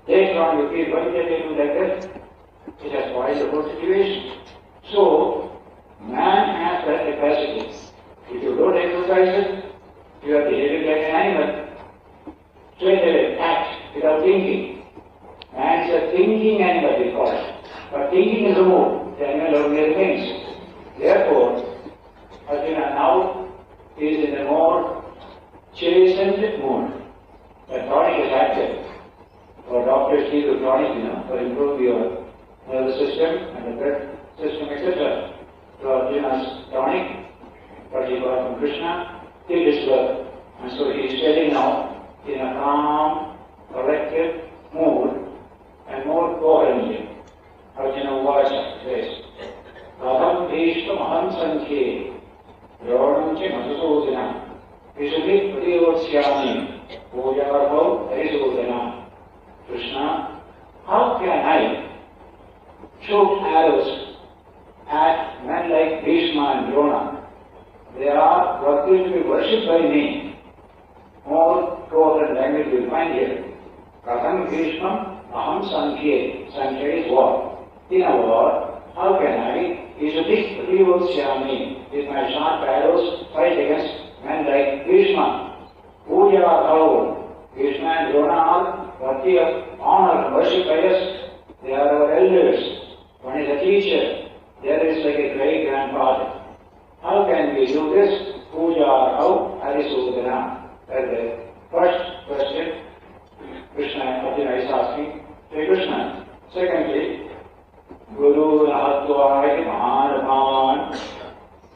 Later on you feel, why did I do like that? It has spoiled the whole situation. So, man has that capacity. If you don't exercise it, you are behaving like an animal. Straight away, act without thinking. Man is a thinking animal, we call it. But thinking is a mood. The animal only remains. Therefore, Arjuna now is in a more chastened mood. The tonic is active. Our doctors give you tonic, for improve your nervous system and the blood system, etc. So Arjuna's tonic, what he got from Krishna, did his work. And so he is steady now in a calm, collected mood and more coherently. Arjuna Vacha says, Aham Bhishma Maham Sankhe Yoram Che Madhusodana Vishubhi Pradiyotsyami Pujarabhav Harisodana. Krishna, how can I shoot arrows at men like Bhishma and Drona? They are worthy to be worshipped by me. More coherent language you will find here. Katham Bhishma Aham Sankhya. Sankhya is war. In a war, how can I easily Pradiyotsyami with my sharp arrows fight against men like Bhishma? Puja Bhava. Krishna and Drona are worthy of honor and worship by us. They are our elders. One is a teacher, the other is like a great grandfather. How can we do this? Puja Bhava Harisodana. That's the first question Krishna Arjuna is asking to Krishna. Secondly, Guru Nahattvai Mahan Bhavan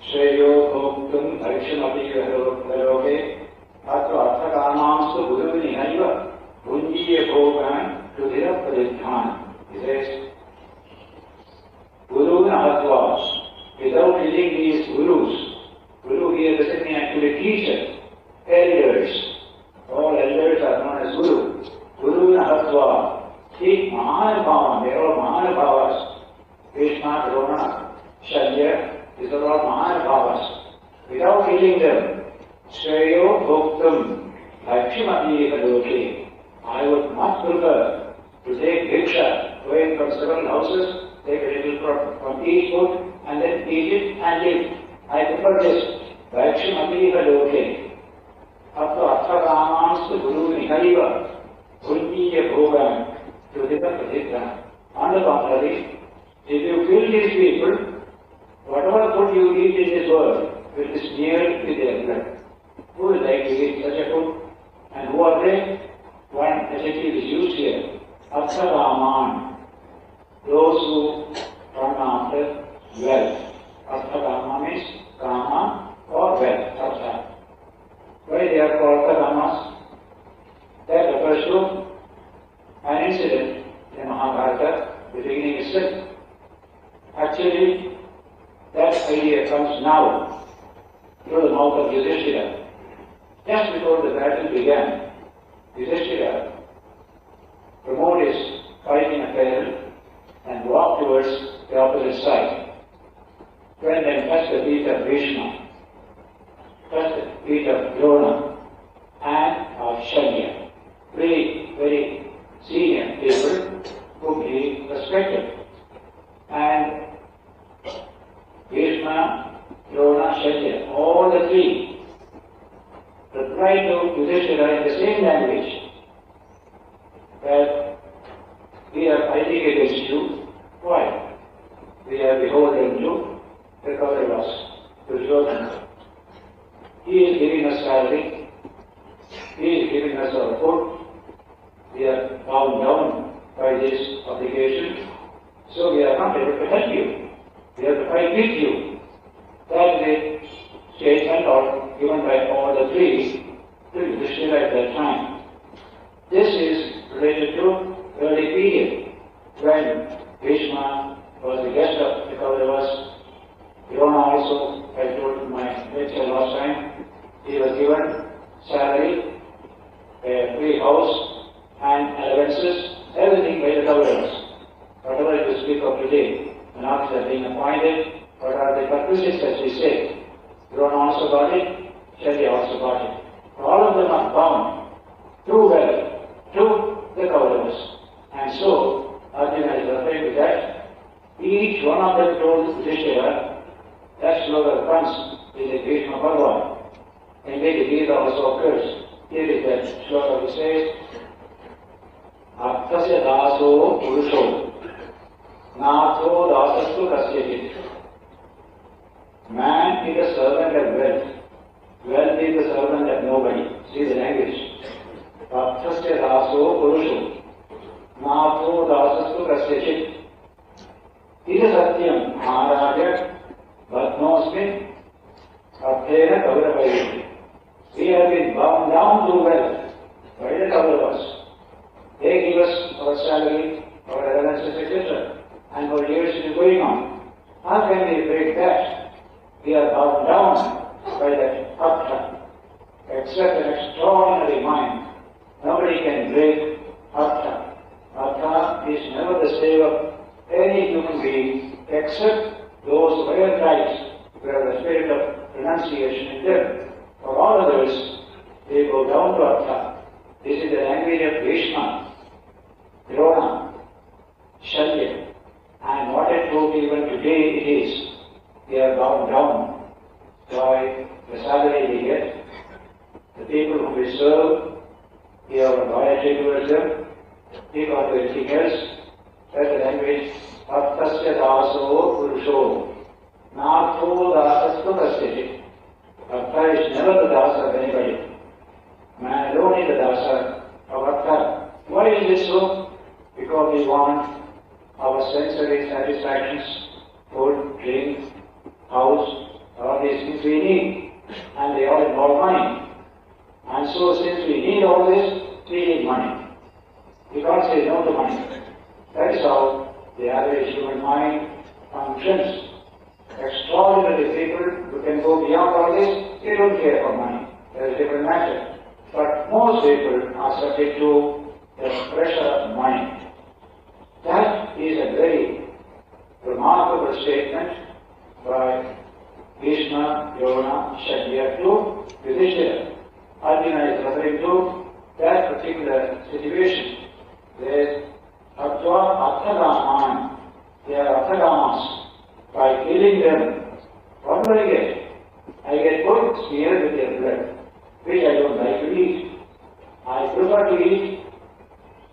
Shreyo Bhoktum Parikshamapi Garoge Aratrikam Guru Nihaiva Bunjiya Bhogan Rudhira Pradithan. He says, Guru Nahattvas, without killing these gurus. Guru here doesn't mean actually teacher, elders. All elders are known as Guru. Guru Nahatva. See, Mahanabhavan, they are all Mahanabhavas. Krishna, Drona, Shalya, these are all Mahanabhavas. Without killing them, Shreyo Bhoktam, Lakshmati Kadoke. I would much prefer to take Diksha, going from several houses, take a little from each food, and then eat it and live. I prefer this. Lakshmati Kadoke. Up to Arthakaman's Guru Nihariva, Kuntiya Bhogan, Trudita Pradita. On the contrary, if you kill these people, whatever food you eat in this world will be smeared with their blood. Who is like to eat such a food? And who are they? One adjective is used here. Arthakaman. Those who run after wealth. Arthakama means Kama or wealth. Artha. Why they are called Arthakamas? That refers to an incident in Mahabharata, the beginning itself. Actually, that idea comes now through the mouth of Yudhishthira. Just before the battle began, Yudhishthira promoted his fighting apparel and walked towards the opposite side. When they touched the feet of Krishna, touched the feet of Drona and of Shalya, three very senior people whom he respected. And Krishna, Drona, Shalya, all the three replied to Yudhishthira in the same language that we are fighting against you. Why? We are beholden to the Kauravas, to Arjuna. He is giving us salary, he is giving us our food, we are bound down by this obligation, so we are not able to help you. We have to fight with you. That is a statement or given by all the three to Yudhishthira at that time. This is related to early period when Bhishma was the guest of the Kauravas. Drona also, I told in my lecture last time, he was given salary, a free house and allowances, everything by the Kauravas. Whatever you speak of today, when after being appointed, what are the purposes as we say? Drona also got it, Shalya also got it. All of them are bound through wealth to the Kauravas. And so, Arjuna is referring to that. Each one of them told Yudhishthira, that slogan comes in the Krishna Bhagavad. In the Gita also occurs. Here is that slogan which says, Arthasya daso purusho, natho dasastu kasyajit. Man is a servant of wealth. Wealth is a servant of nobody. See the language. Arthasya daso purusho, natho dasastu kasyajit. It is Satyam, Maharaja, Bhatnosmi, Arthena Kauravayati. We have been bound down to wealth by the Kauravas. They give us our salary, our allowances, etc. And for years it is going on. How can we break that? We are bound down by that Artha. Except an extraordinary mind, nobody can break Artha. Artha is never the slave of any human being except those higher types who have the spirit of renunciation in them. For all others, they go down to Artha. This is the language of Bhishma, Drona, Shalya, and what a truth even today it is. They are bound down by the salary they get. The people whom we serve, we have a loyalty towards them. They got to anything else. That's the language. Arthasya daso purusho, natho dasastu kasyajit. Artha is never the dasa of anybody. Man alone is the dasa of Artha. Why is this so? Because we want our sensory satisfactions, food, drink, house, all these things we need. And they all involve money. And so since we need all this, we need money. We can't say no to money. That is how the average human mind functions. extraordinary people who can go beyond all this, they don't care for money. That is a different matter. But most people are subject to the pressure of money. That is a very remarkable statement by Krishna, Arjuna, Shakya to Yudhishthira. Arjuna is referring to that particular situation. There is Arthagaman. They are Arthagamas. By killing them, what do I get? I get good smeared with their blood, which I don't like to eat. I prefer to eat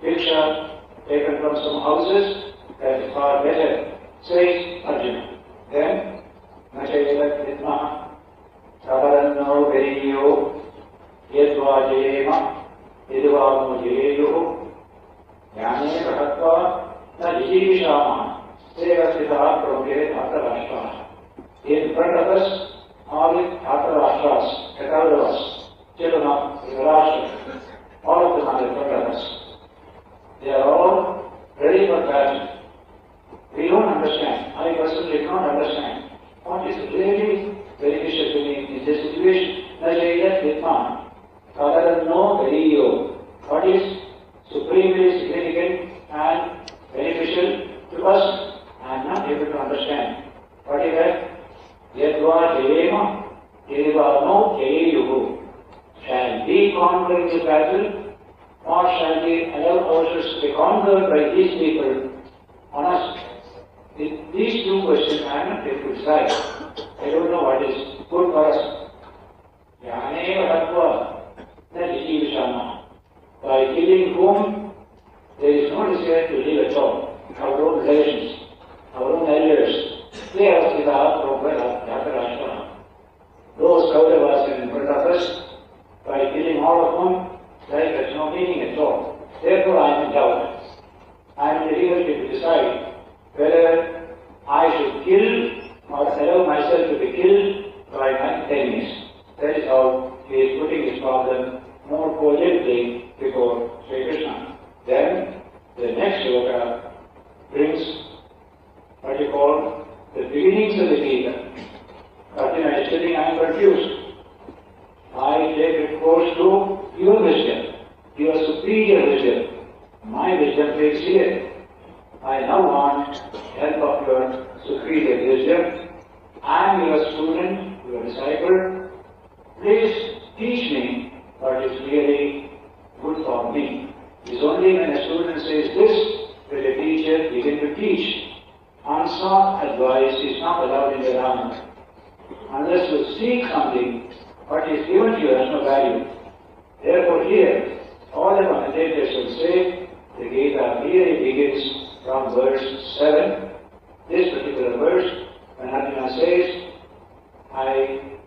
picture taken from some houses that is far better, says Arjuna. Then, Nachayala Vidma, Savaranno Veriyo, Yedva Jayema, Yedvamo Jayeyo, Yane Prahatva, Najishama. In front of us, all the Dhatarashtra's, Ekadavas, children of Dhritarashtra, all of them are in front of us. They are all ready for battle. We don't understand. I personally don't understand what is really beneficial to me in this situation. Najayat Vidman, Kadaranno Veriyo. What is supremely significant and beneficial to us? I am not able to understand. What is that? Yadva Jayema, Yadvano Jayeyuhu. Shall we conquer this battle, or shall we allow ourselves to be conquered by these people on us? These two questions I am not able to decide. I don't know what is good for us. Yaneva Hatva, that is Jivishama. By killing whom, there is no desire to live at all. Our own relations, our own elders, they are Sita, Prabhupada, Dhatarashtra. Those Kauravas in front of us, by killing all of them, there is no meaning at all. Therefore I am in doubt. I am difficulty to decide whether I should kill or allow myself to be killed by my enemies. That is how he is putting his problem more cogently before Sri Krishna. Then the next sloka brings what you call the beginnings of the Gita. Arjuna is telling, I am confused. I take recourse to your wisdom, your superior wisdom. My wisdom takes here. I now want help of your superior wisdom. I am your student, your disciple. Please teach me what is really good for me. It is only when a student says this that a teacher begins to teach. Unsought advice is not allowed in the Rama. Unless you seek something, what is given to you has no value. Therefore here, all the commentators will say, the Gita really begins from verse 7. This particular verse, when Arjuna says, I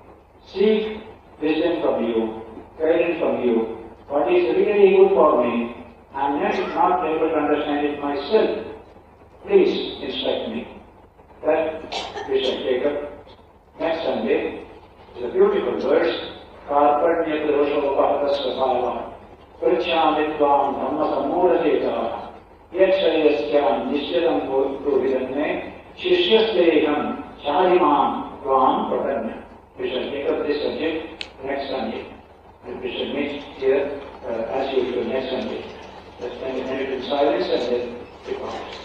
seek wisdom from you, guidance from you, what is really good for me, I am not able to understand it myself. Please instruct me. That we shall take up next Sunday. It's a beautiful verse. Karparnya Doshopatasvabhava Prachyamitvam Dhamma Sammudadeta Yatshayaskyam Nishyatam Purvidanne Shishyasteham Charimam Tvam Pratanya. We shall take up this subject next Sunday. And we shall meet here as usual next Sunday. Let's spend a minute in silence and then depart.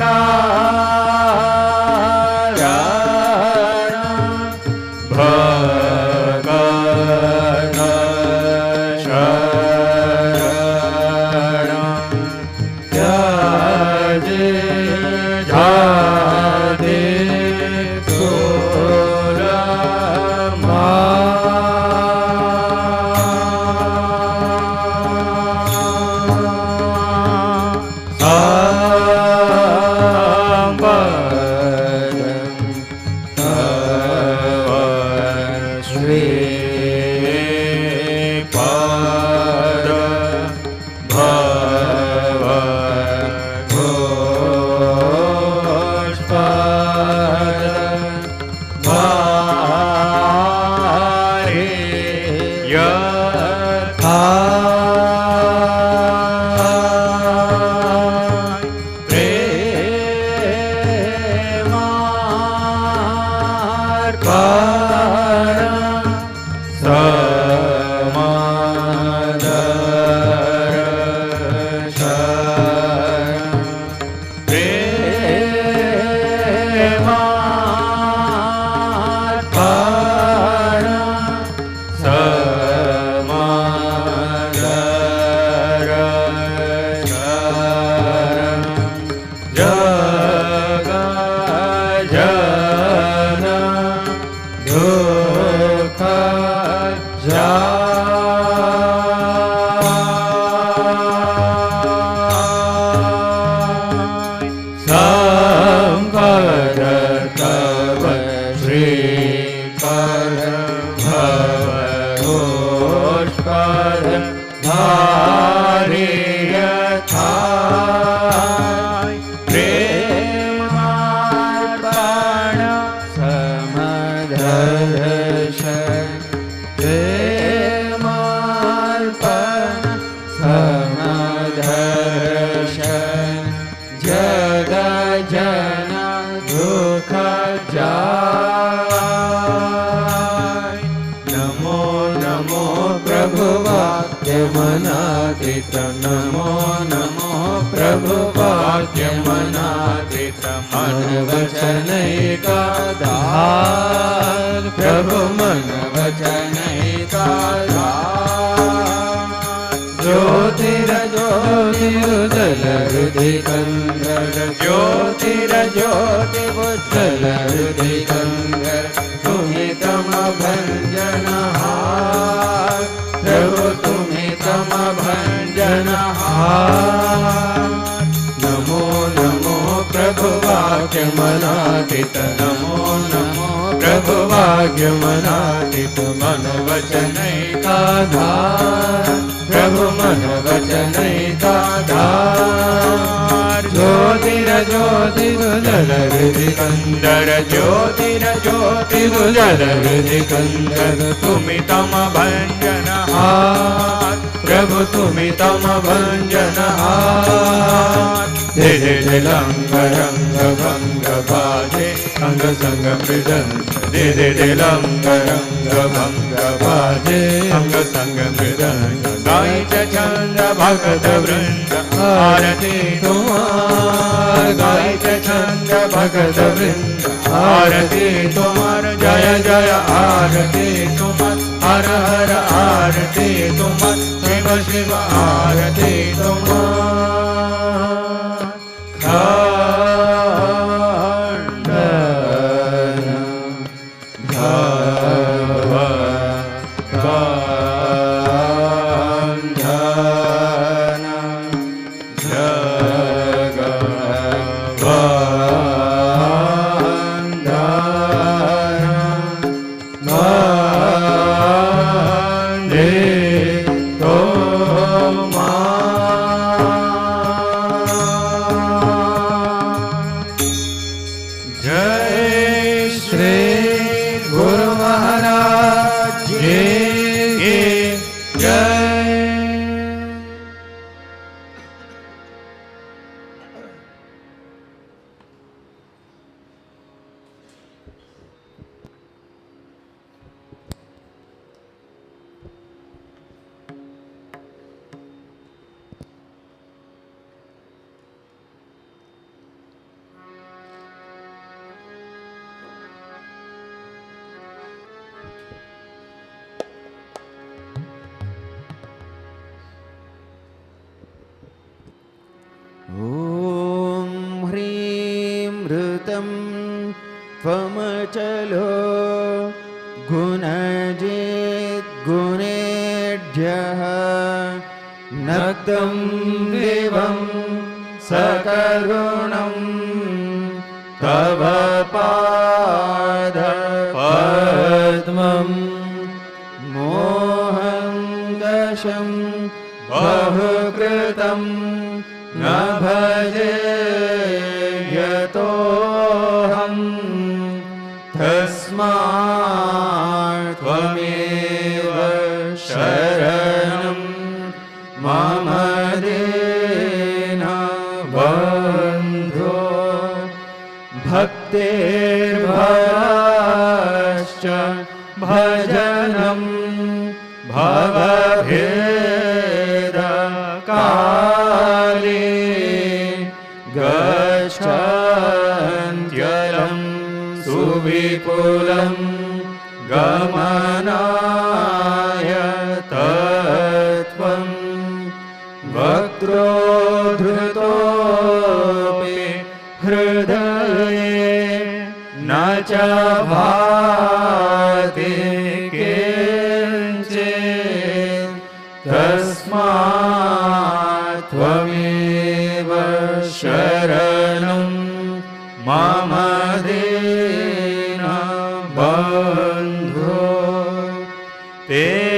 Mama अनन्तं त्वमचलो गुणजिद्गुणेभ्यः नक्तं देवं सकरुणं तव पादपद्मम् मोहं दशं बहुकृतं न भजे यतोऽहं तस्मात् त्वमेव शरणं मम दीनबन्धो भक्तिर्भवश्च भजनं भवभेदकाले गच्छन्त्यलं सुविपुलं गमनाय तत्त्वं वक्रोद्धृतोऽपि हृदये न च भाति किञ्चित् तस्मात् त्वमेव शरणं मम दीनबन्धो तेजस्तरान्ति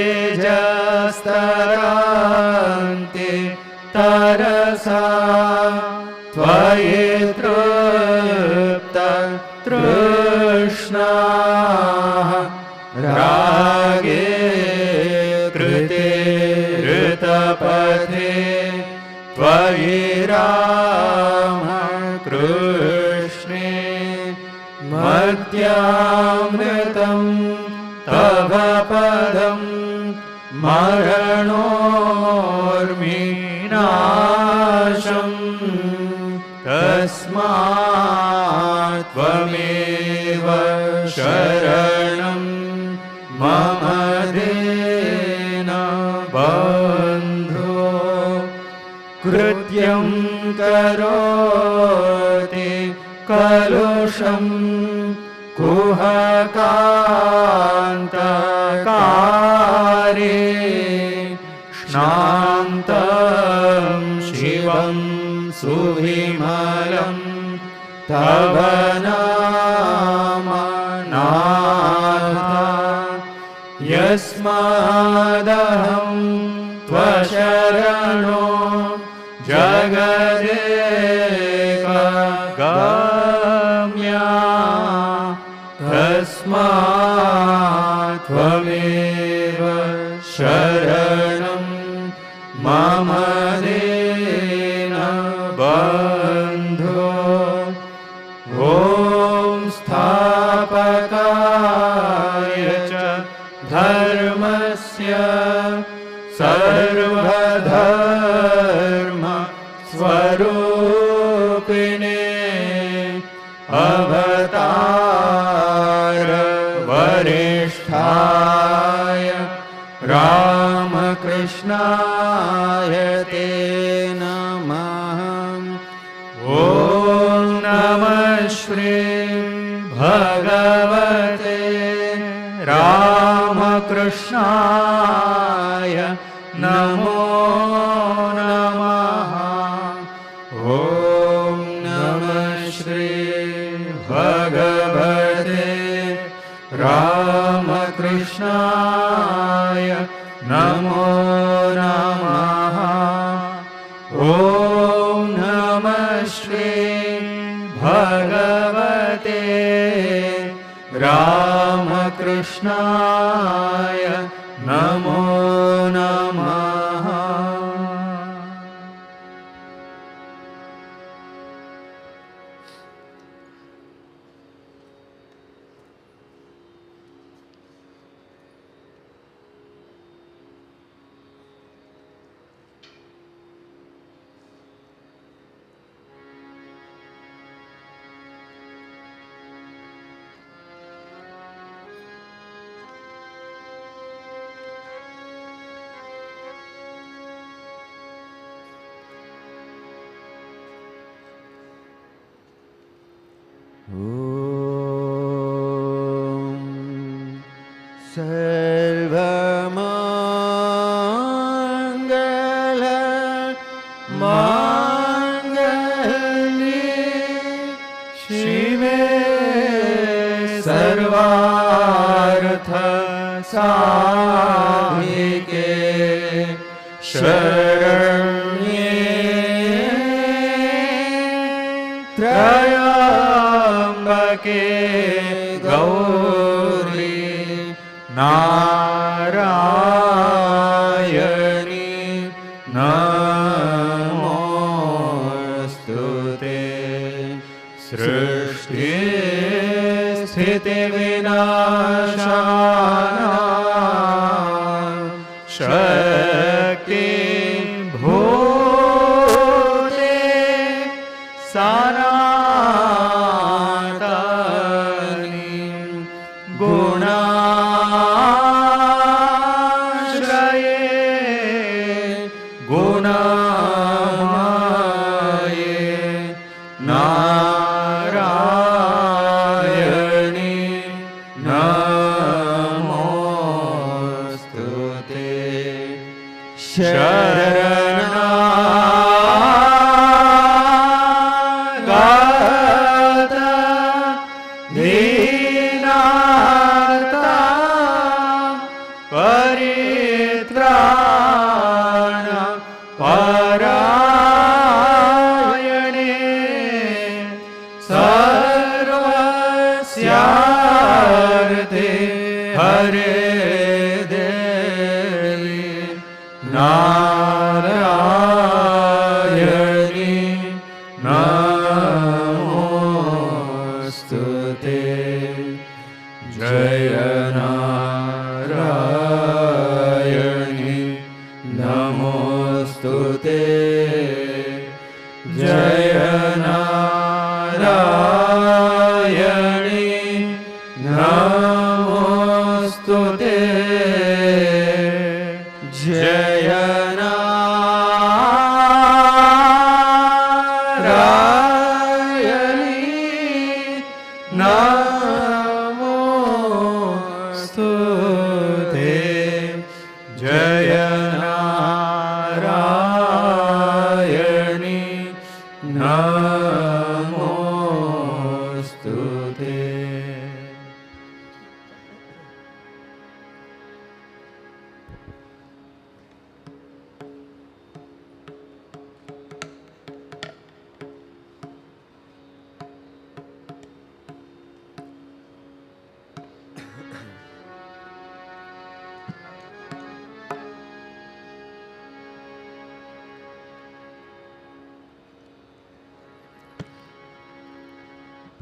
तरसा त्वयि तृष्णाः रागे कृते ऋतपथे त्वयि रामकृष्णे मर्त्यामृतं तव पदं मरणोर्मिनाशम् तस्मात् त्वमेव शरणं मम दीनबन्धो कृत्यं करोति कलुषं कुहकान्तकारे श्नान्तं शिवं सुविमलं तव नाम नाथ यस्मादहं त्वशरणो जगदेकगम्या तस्मात् त्वमेव शरणं मम दीनबन्धो ॐ स्थापकाय च धर्मस्य सर्वधर्म स्वरूपिणे अवतार वरिष्ठाय रामकृष्णाय ते नमः। ॐ नमः श्री भगवते रामकृष्णाय नमो नमः। ॐ नमः श्री भगवते रामकृष्णाय नमो नमः। ॐ नमः श्री भगवते रामकृष्णाय नमो नमः।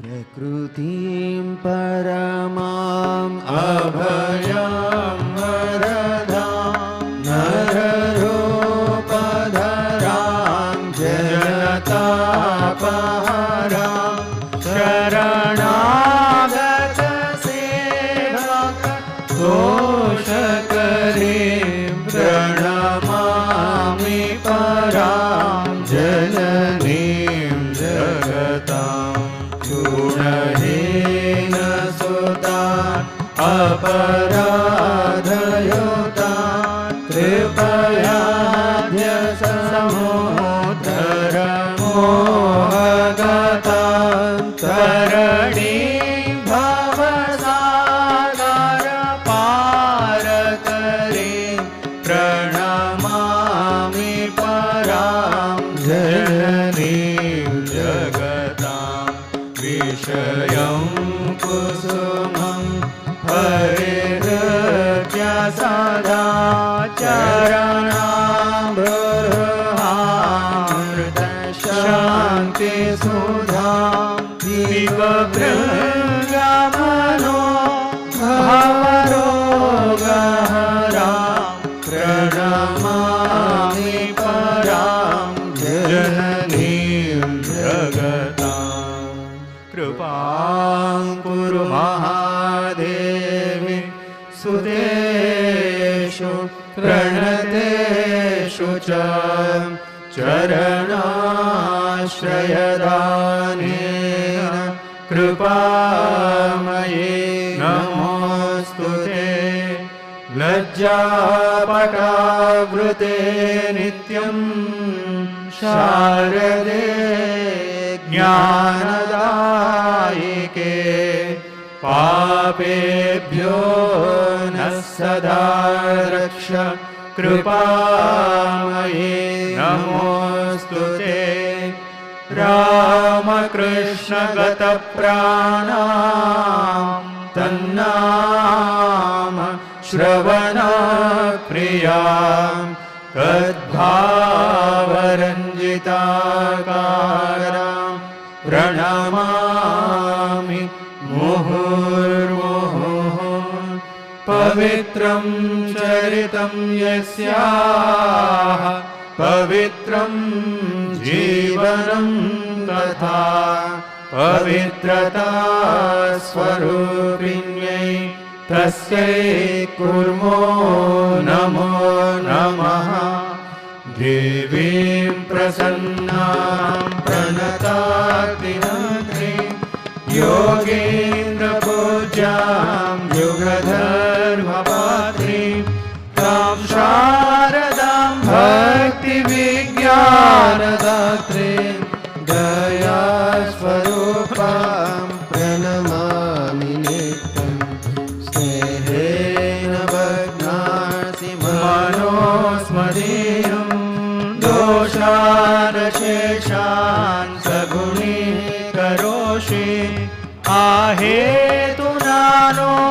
प्रकृतिं परमाम् अभयं वरदां नररूपधरां जगतापहरां शरणागत सेवक दोषकरीं प्रणमामि परां जननीं जगतां गुणहीन सुता अपराधयुता कृपयाद्य समुद्धर मोहगता तरणीं भवसागर पारकरीं प्रणमामि परां जननीं जगतां विषयं कुसुमं हरिहृत्य सदा चरणामृहामृत शान्ति सुधां दीपभृङ्गमनो भवरोगहरां प्रणमामि परां जननीं जगतां कृपां कुरु महादेवी सुतेषु प्रणतेषु च चरणाश्रयदानेन कृपामये नमोऽस्तुते लज्जापटावृते नित्यं शारदे ज्ञानदायिके पापेभ्यो नः सदा रक्ष कृपामये नमोऽस्तुते रामकृष्ण गतप्राणा तन्नाम श्रवणप्रिया तद्भावरञ्जिताकारा प्रणमामि मुहुर्मुहुः पवित्रं चरितं यस्याः पवित्रं जीवनं तथा पवित्रता स्वरूपिण्यै तस्यै कुर्मो नमो नमः देवीं प्रसन्नां प्रणताग्निहोत्रीं योगेन्द्रपूज्यां युगधर्मपात्रीं तां शारदां भक्तिविज्ञानदात्रीं दयास्वरूपां प्रणमामि नित्यं स्नेहेन भग्नासि मनोस्मदीयं दोषानशेषान् सगुणीकरोषि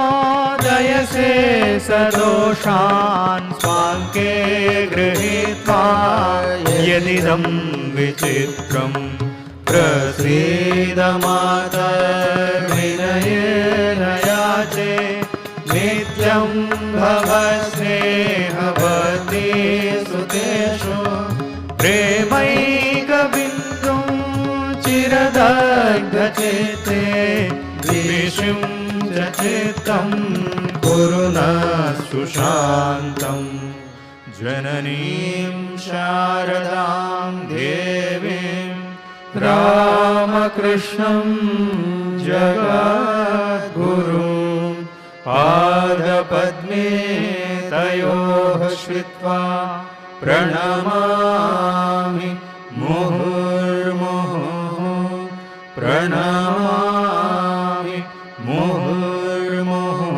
आहेतुनानोदयसे सदोषान् स्वाङ्के गृहीत्वा यदिदं विचित्रं प्रसीद मातर्विनयेन याचे नित्यं भव स्नेहवती सुतेषु प्रेमैकबिन्दुं चिरदग्धचित्ते विशुं च चित्तं कुरु न सुशान्तम् जननीं शारदां देवीं रामकृष्णं जगद्गुरुं पादपद्मे तयोः श्रित्वा प्रणमामि मुहुर्मुहुः प्रणमामि मुहुर्मुहुः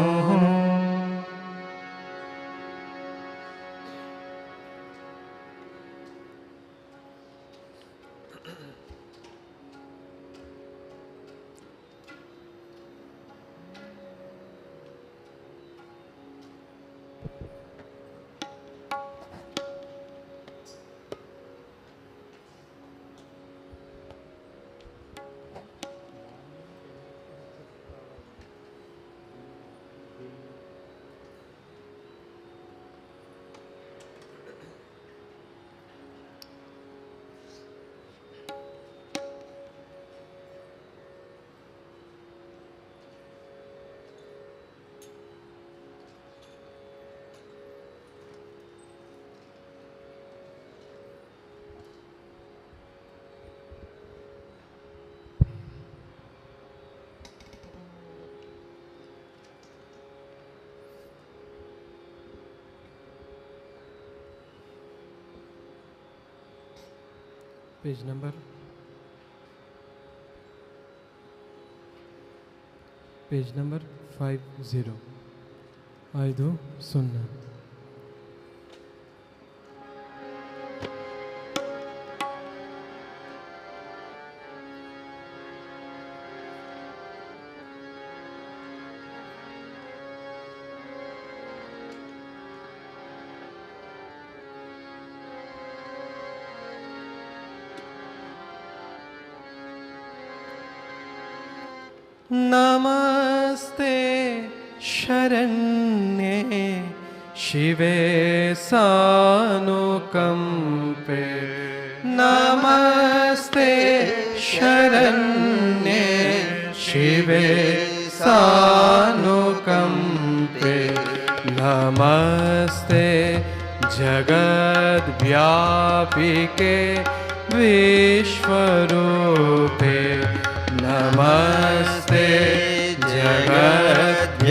Page number 50 50. नमस्ते शरण्ये शिवे सानुकंपे नमस्ते शरण्ये शिवे सानुकंपे नमस्ते जगद्व्यापिके विश्वरूपे नमस्ते जगद्व्यापिके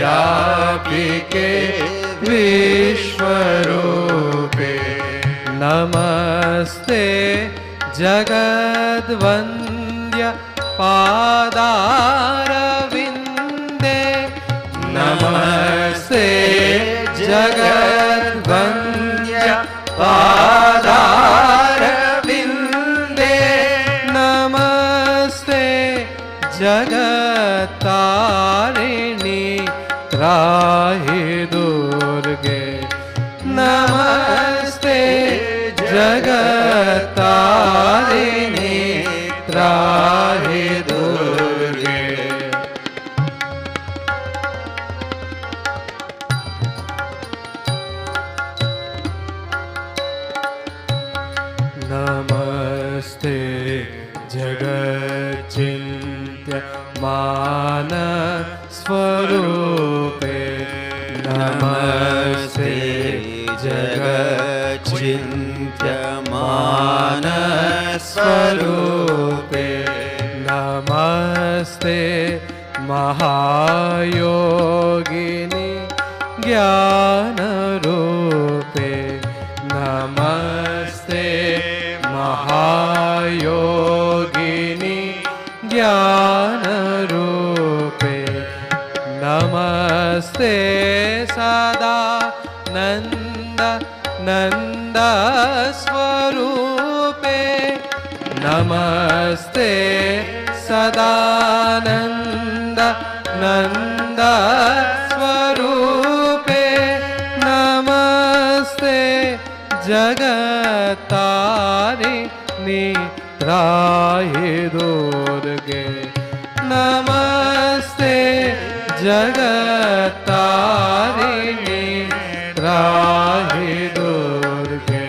विश्वरूपे नमस्ते जगद्वन्द्य पादारविन्दे नमस्ते जगद्वन्द्य पादारविन्दे नमस्ते जगत्तारिणी त्राहि दुर्गे नमस्ते जगत्तारिणी त्राहि दुर्गे नमस्ते जगच्चिन्त्य मान स्वरूपे नमस्ते जगच्चिन्त्यमान स्वरूपे नमस्ते महायोगिनि ज्ञानरूपे नमस्ते महायोगिनि ज्ञानरूपे नमस्ते सदा नंद स्वरूपे नमस्ते सदानंद नंद स्वरूपे नमस्ते जगत्तारिणी त्राहि दुर्गे नमस्ते जगत्तारिणी त्राहि दुर्गे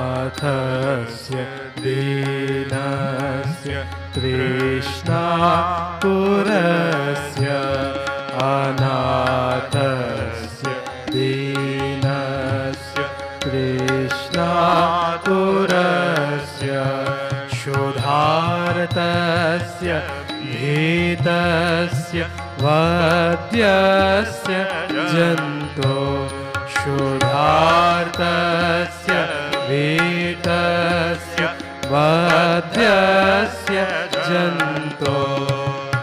अनाथस्य दीनस्य तृष्णातुरस्य अनाथस्य दीनस्य तृष्णातुरस्य शोधार्तस्य भीतस्य वद्यस्य जन्तो शोधार्तस्य भीतस्य वद्यस्य जन्तो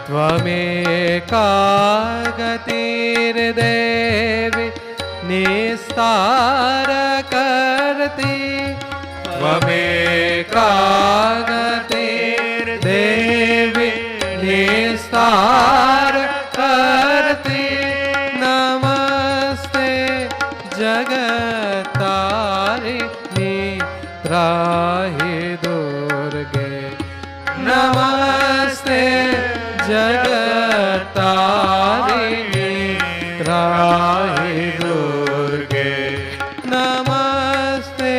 त्वमेका गतिर्देवि निस्तारकर्ति त्वमेका गतिर्देवि निस्तारकर्ति नमस्ते जगत्तारिणी त्राहि दुर्गे नमस्ते जगत्तारिणी त्राहि दुर्गे नमस्ते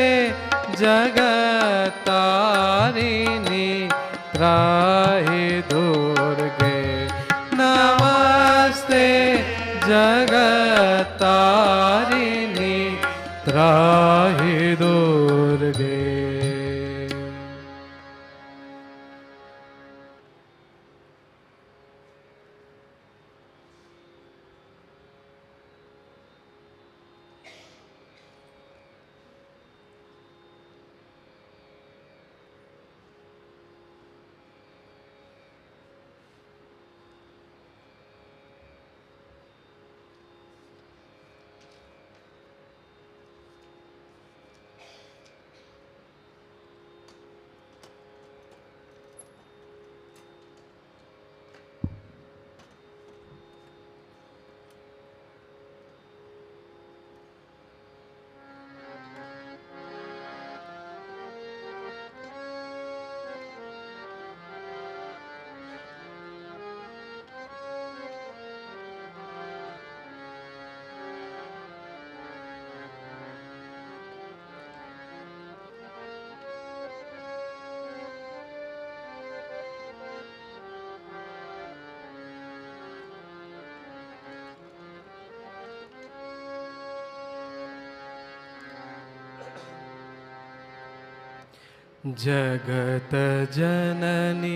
जगत्तारिणी त्राहि दुर्गे नमस्ते जगत्तारिणी त्राहि दुर्गे जगत जननी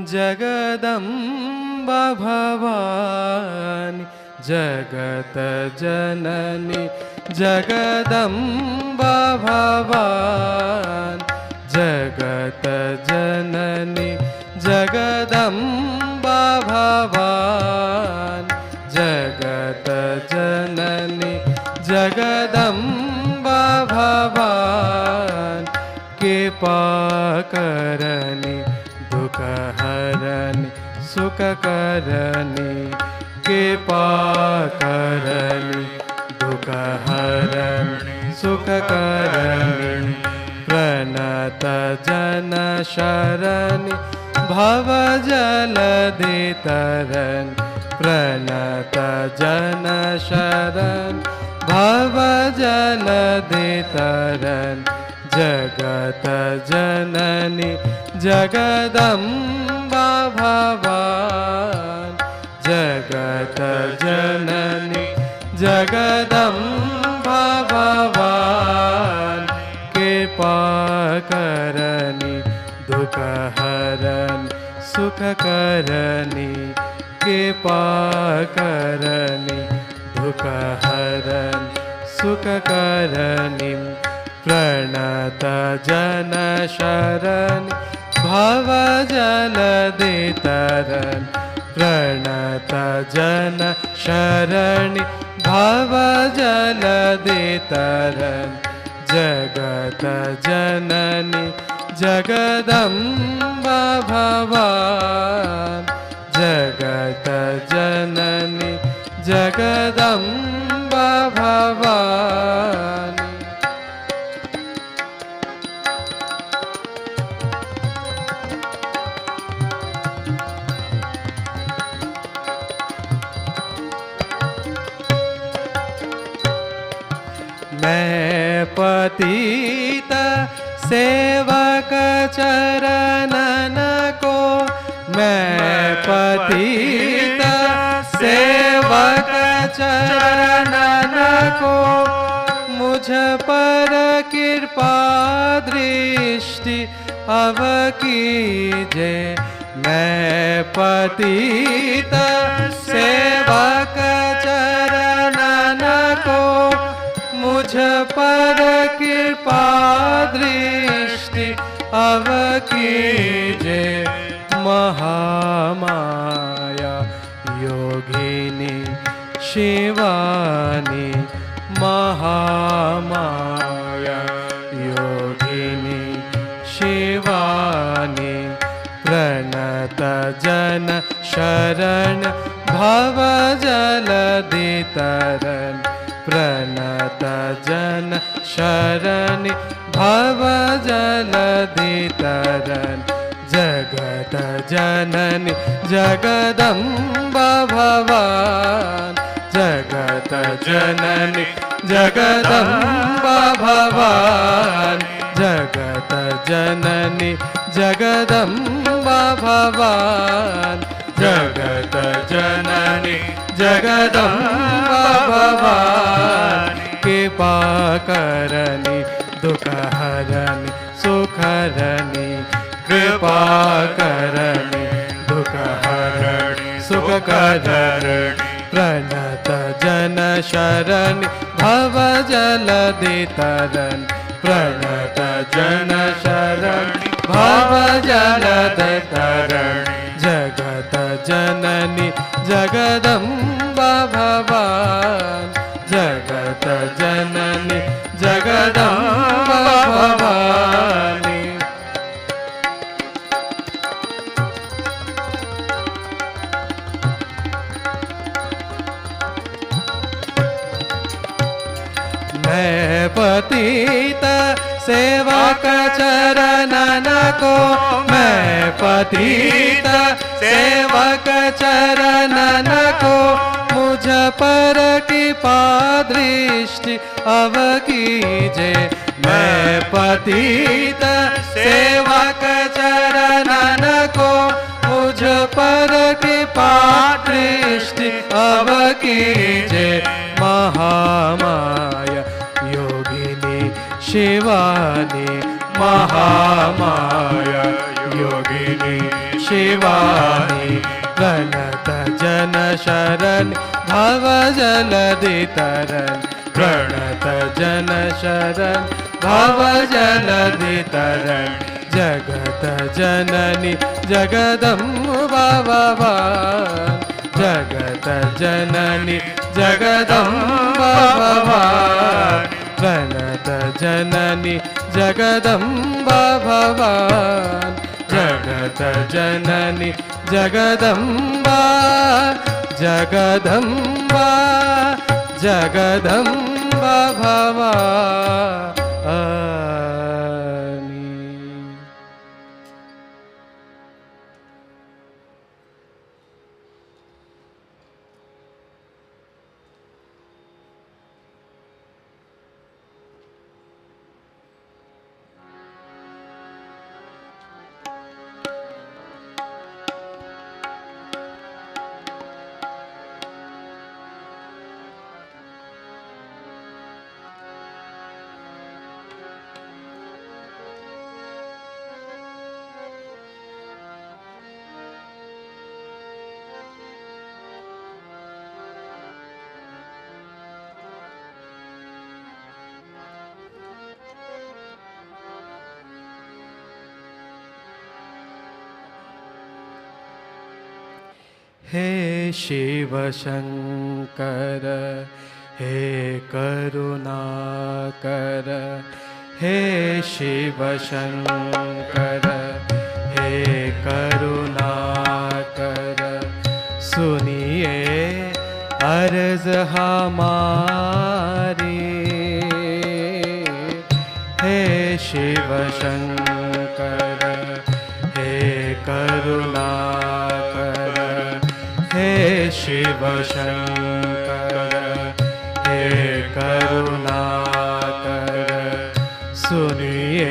जगदम्बा भवानी, जगत जननी जगदम्बा भवानी, जगत जननी जगदम्बा भवानी, जगत जननी जगदम्बा भवानी, कृपा करनी दुख हरनी सुख करनी, कृपा करनी दुख हरनी सुख करनी, प्रणत जन शरणी भव जलधि तरणी, प्रणत जन शरण भव जलधि तरणी, जगत जननी जगदम्बा भवानी, जगत जननी जगदम्बा भवानी, कृपा करनी दुख हरनी सुख करनी, कृपा करनी दुख हरनी सुख करनी, प्रणत जन शरणी भव जलधि तरणी, प्रणत जन शरणी भव जलधि तरणी, जगत जननी जगदम्बा भवानी, जगत जननी जगदम्बा भवानी। मैं पतित सेवक चरणन को, मैं पतित सेवक चरणन को, मुझ पर कृपा दृष्टि अब कीजे, मैं पतित सेवक चरणन को, मुझ पर कृपा दृष्टि अब कीजे, महामाया योगिनी शिवानी, महामाया योगिनी शिवानी, प्रणत जन शरण भव जलधि तरणी, प्रणत जन शरणी भव जलधि तरणी, जगत जननी जगदम्बा भवानी, जगत जननी जगदम्बा भवानी, जगत जननी जगदम्बा भवानी, जगत जननी जगदम्बा भवानी, कृपा करनी दुख हरनी सुख हरनी, कृपा करनी दुख हरनी सुख करनी, प्रणत जन शरणी भव जलधि तरणी, प्रणत जन शरणी भव जलधि तरणी, जगत जननी जगदम्बा भवानी, जगत जननी जगदम्बा भवानी। मैं पतित सेवक चरणन को, मैं पतित सेवक चरणन को, मुझ पर कृपा दृष्टि अब कीजे, मैं पतित सेवक चरणन को, मुझ पर कृपा दृष्टि अब कीजे, महामाया योगिनी शिवानी, महा महामाया योगिनी शिवानी प्रणत जन शरण भव जलधि तरन प्रणत जन शरण भव जलधि तरन जगत जननी जगदम्बा भवानी जगत जननी जगदम्बा भवानी प्रणत जननी जगदम्बा भवानी जगत जननी जगदम्बा जगदम्बा जगदम्बा भवानी। हे शिव शंकर हे करुणाकर हे शिव शंकर हे करुणाकर सुनिए अर्ज हमारी। हे शिव शंकर हे करुणाकर हे शिव शंकर हे करुणाकर सुनिए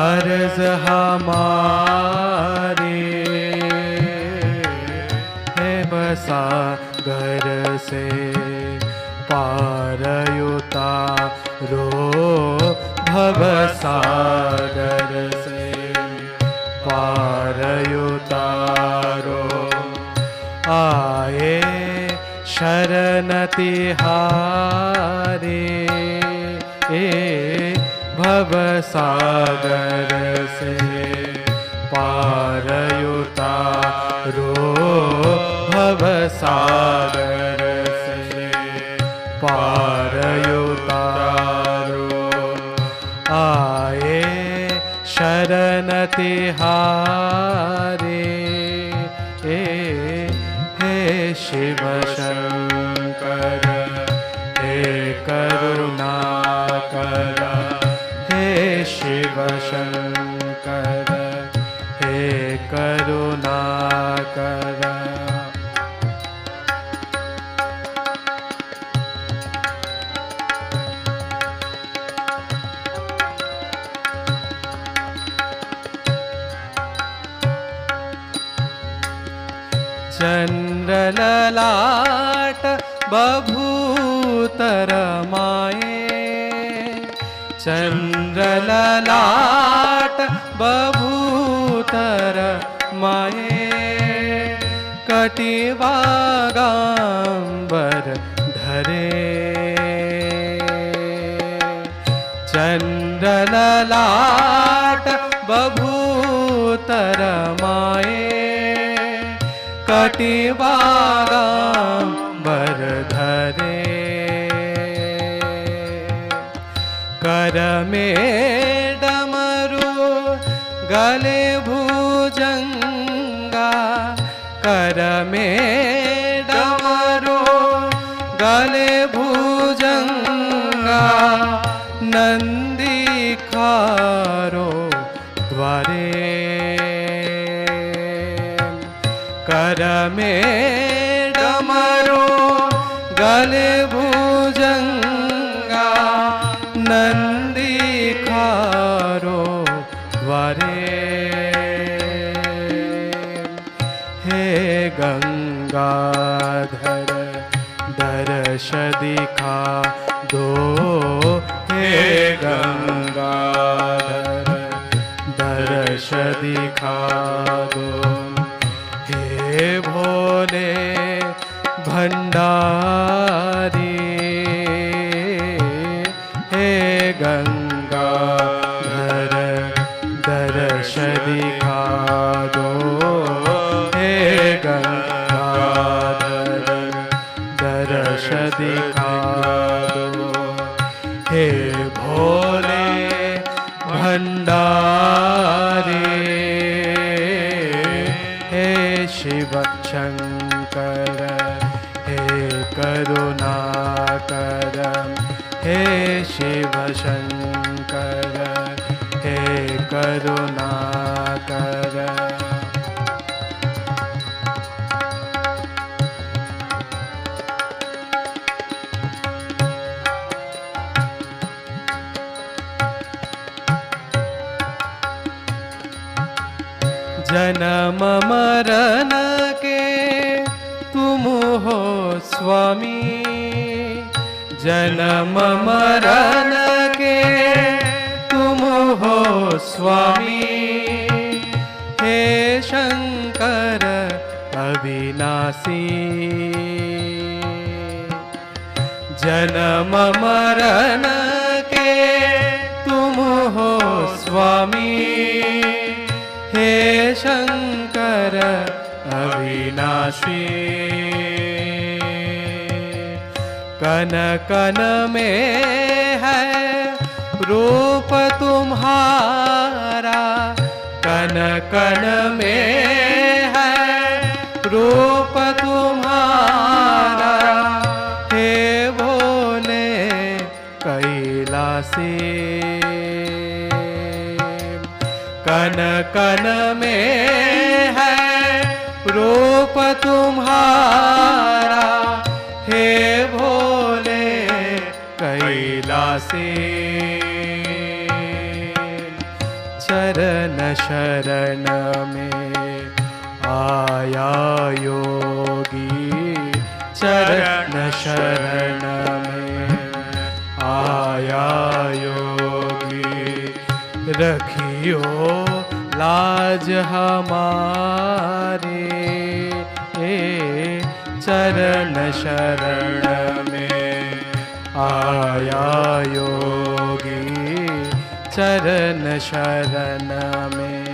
अर्ज हमारी। हे बसागर से पार उतारो भवसागर से पार उतारो आए शरण तिहारे। भवसागर से पार उतारो भवसागर से पार उतारो आए शरण तिहारे। हे शिव शंकर हे करुणाकर हे शिव शंकर हे करुणाकर। चंद्रललाट बभूतर माये चंद्रललाट बभूतर माये कटिवागांबर धरे। चंद्रललाट बभूतर माये कटिवागांबर धरे। कर में डमरू गले भुजंगा कर में डमरू गले भुजंगा नंदी खारो द्वारे। कर में डमरू गले भुजंगा नंदी खारो द्वारे। हे गंगाधर दर्श दिखा दो हे गंगाधर दर्श दिखा दो हे भोले भंडारी, हे गंगाधर दर्श दिखा दो, हे गंगाधर दर्श दिखा दो, हे भोले भंडारी, हे शिव शंकर हे करुणाकर, हे शिव शंकर हे करुणाकर। जन्म मरण के तुम हो स्वामी, जन्म मरण के तुम हो स्वामी, हे शंकर अविनाशी। जन्म मरण के तुम हो स्वामी, हे शंकर अविनाशी। कन कन में है रूप तुम्हारा, कन कन में है रूप तुम्हारा, हे भोले कैलासी। कन कन में है रूप तुम्हारा, हे भोले कैलासी। चरण शरण में आया योगी, चरण शरण में आया योगी, रखियो लाज हमारे, चरण शरण में आया योगी, चरण शरण में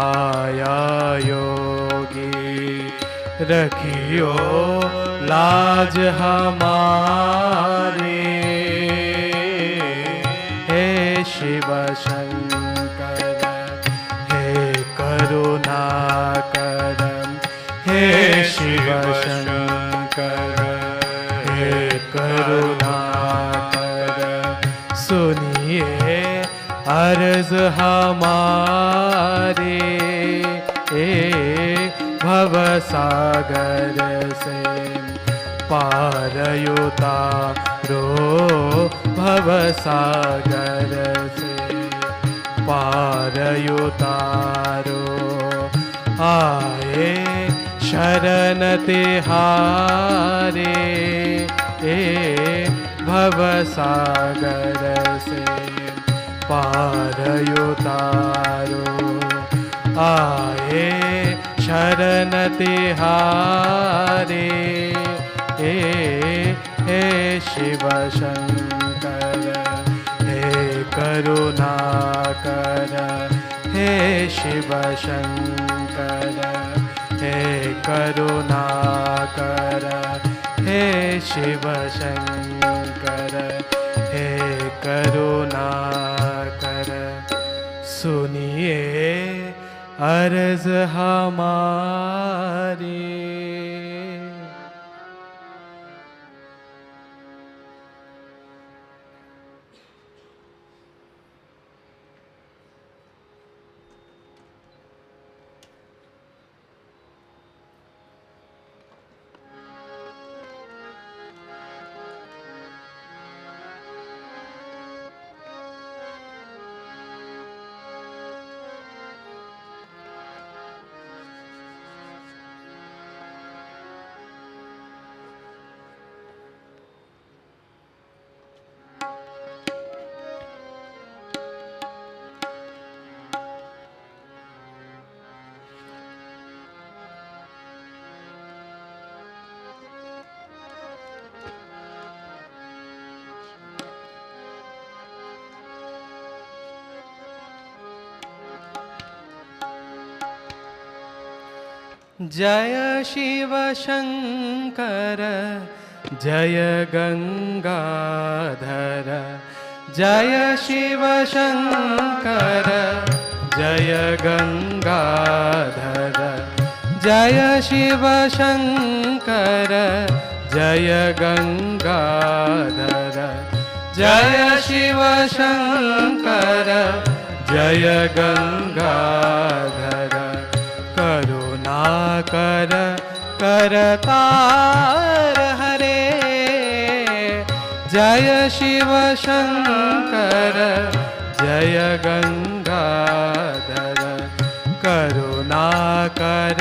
आया योगी, रखियो लाज हमारे, हे शिव शंकर हे करुणाकर, हे शिव शंकर हे करुणाकर। सुनिए अर्ज हमारे, भव सागर से पार उतारो, भव सागर से पार उतारो। आए शरण तिहारे, भव सागर से पार उतारो। आए शरण तिहारे, हे शिव शंकर हे करुणाकर, हे शिव शंकर हे करुणाकर, हे शिव शंकर हे करुणाकर। सुनिए अर्ज हमारी। जय शिव शंकर जय गंगाधर जय शिव शंकर जय गंगाधर जय शिव शंकर जय गंगाधर जय शिव शंकर जय गंगाधर करुणाकर करतार हरे जय शिव शंकर जय गंगाधर करुणाकर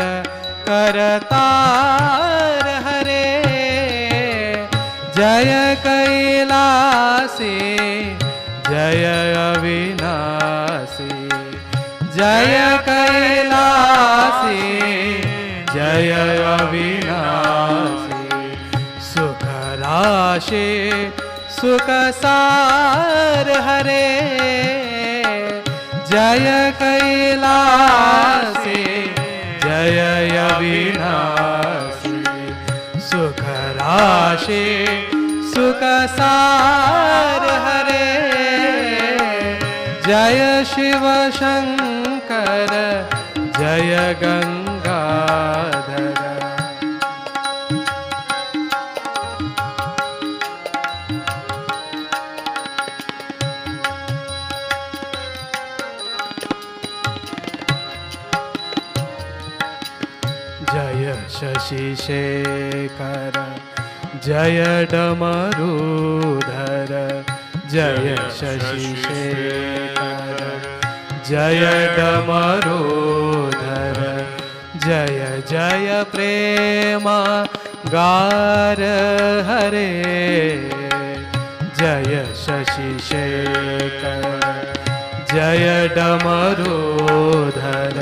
करतार हरे जय कैलासी जय अविनाशी जय कैलासी जय अविनाशी सुख राशि सुख सार हरे जय कैलासी जय अविनाशी सुख राशि सुख सार हरे जय शिव शंकर जय गंगाधर जय शशि शेखर जय डमरूधर जय शशि शेखर जय डमरूधर जय जय प्रेमा गार हरे जय शशि शेखर जय डमरूधर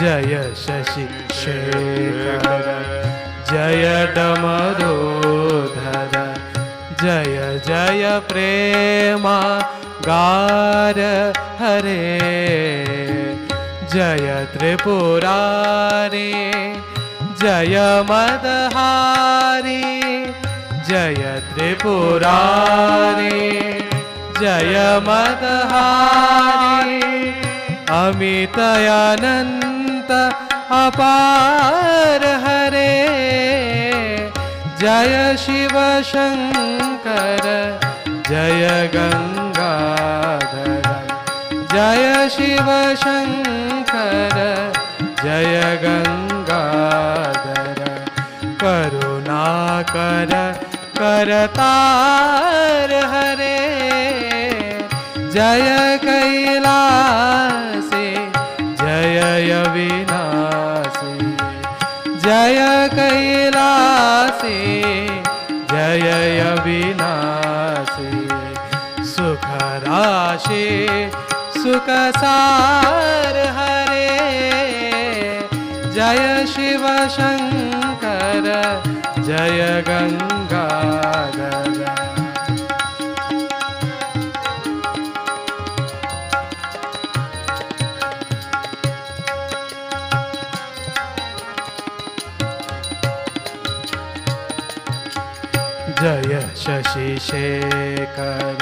जय शशि शेखर जय डमरूधर जय जय प्रेमा गार हरे जय त्रिपुरारी जय मदहारी जय त्रिपुरारी जय मदहारी अमितयानंत अपार हरे जय शिव शंकर जय गंगाधर जय शिव शंकर जय गंगाधर करुणाकर करतार हरे जय कैलासी जय अविनाशी जय कैलासी जय अविनाशी सुख राशि सुख सार हरे जय शिव शंकर जय गंगाधर जय शशि शेखर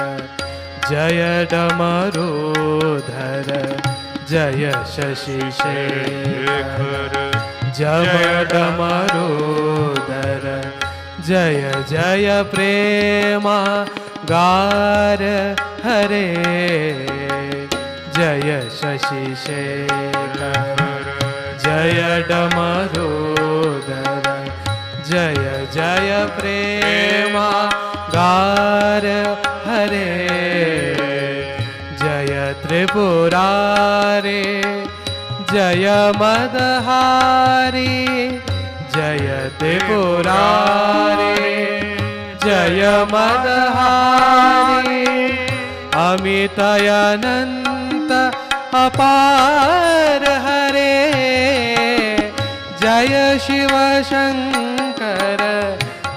जय डमरूधर जय शशि शेखर जय डमरूधर जय जय प्रेमा गार हरे जय शशि शेखर जय डमरूधर जय जय प्रेमा गार हरे जय त्रिपुरारी जय मदहारी जय त्रिपुरारी जय मदहारी अमितयानंत अपार हरे जय शिव शंकर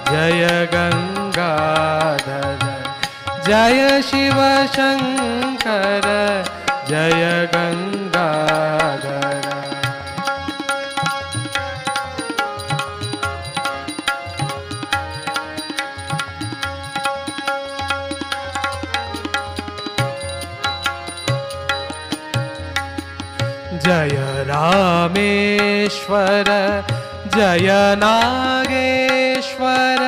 जय गंगाधर जय शिव शंकर जय गंगाधर जय रामेश्वर जय नागेश्वर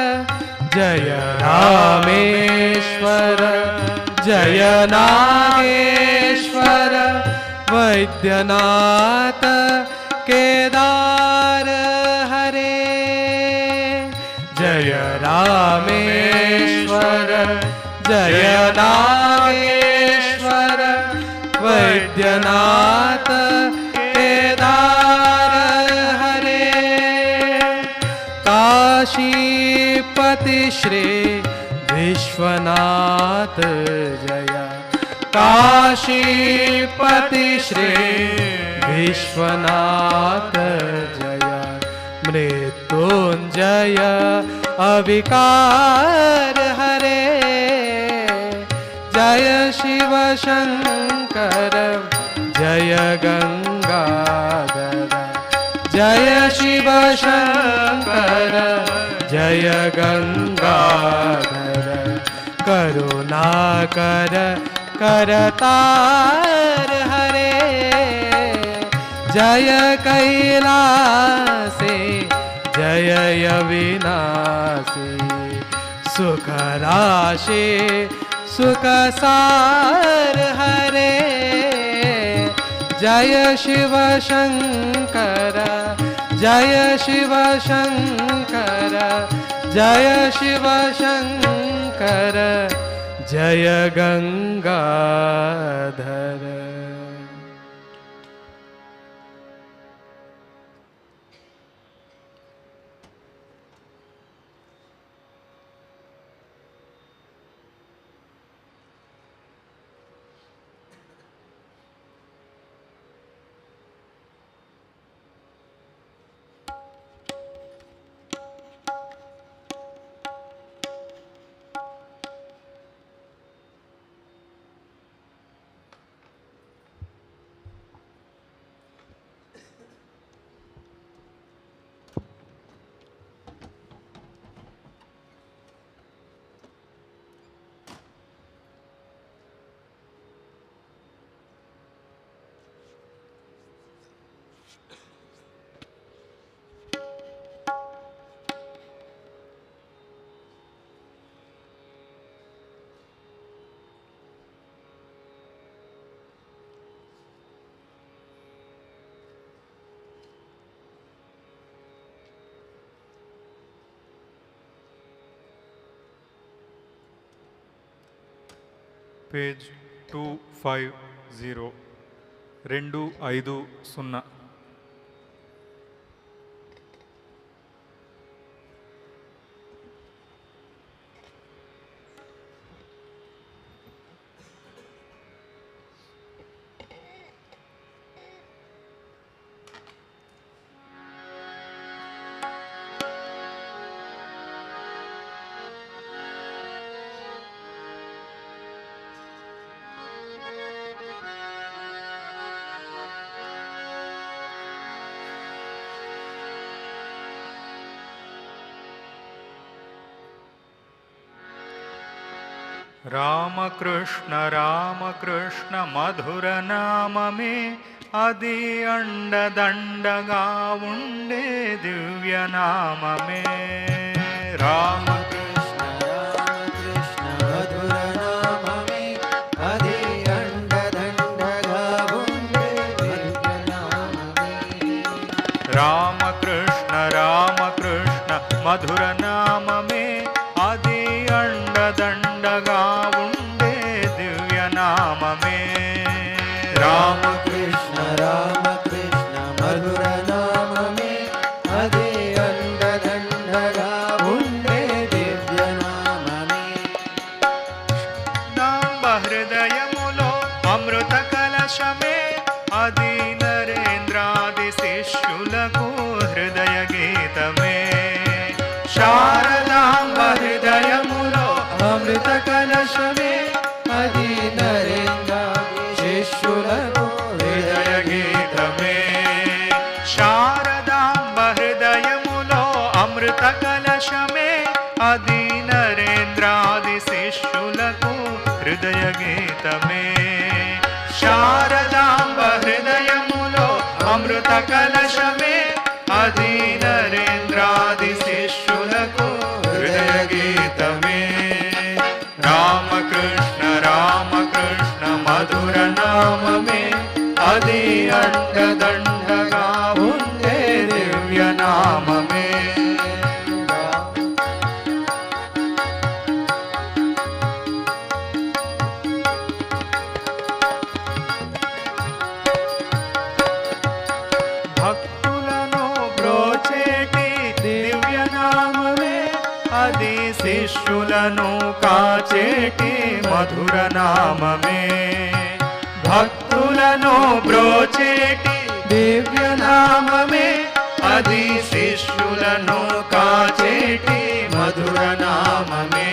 जय रामेश्वर जय नागेश्वर वैद्यनाथ केदार हरे जय रामेश्वर जय नागेश्वर वैद्यनाथ केदार हरे काशीपति श्री विश्वनाथ जय काशीपति श्री विश्वनाथ जय मृत्युंजय अविकार हरे जय शिव शंकर जय गंगाधर जय शिव शंकर जय गंगाधर करुणाकर करतार हरे जय कैलासे जय अविनाशी सुख राशि सुख सार हरे जय शिव शंकर जय शिव शंकर जय शिव शंकर जय गंगाधर। పేజ్ 250 250 रामकृष्ण रामकृष्ण मधुर नाम में आदि अंड दंडगा उंडे दिव्य नाम में रामकृष्ण रामकृष्ण मधुर नाम में आदि अंड दंडगा उंडे दिव्य नाम में रामकृष्ण रामकृष्ण मधुर नाम में आदि अंड दंडगा उंडे दिव्य नाम में रामकृष्ण रामकृष्ण मधुर नाम में आदि अंड दंडगा उंडे दिव्य नाम में नाम हृदयमुलो अमृत कलश में आदि नरेंद्रादि शिष्युలకు हृदय गीत में शारदांब हृदयमुलो अमृत कलश में आदि नरेंद्रादि शिष्युలకు हृदय गीत में शारदांब हृदयमुलो अमृत कलश में आदि नरेंद्रादि शिष्युలకు हृदय गीत में शारदांब हृदयमुलो కలశమే అది నరేంద్రాది శిష్యులకు హృదయ గీతమే. రామకృష్ణ రామకృష్ణ మధుర నామమే అది అండదండగా ఉండే దివ్య నామమే. భక్తులను బ్రోచేటి దివ్య నామమే అది శిష్యులను కాచేటి మధుర నామమే. భక్తులను బ్రోచేటి దివ్య నామమే అది శిష్యులను కాచేటి మధుర నామమే.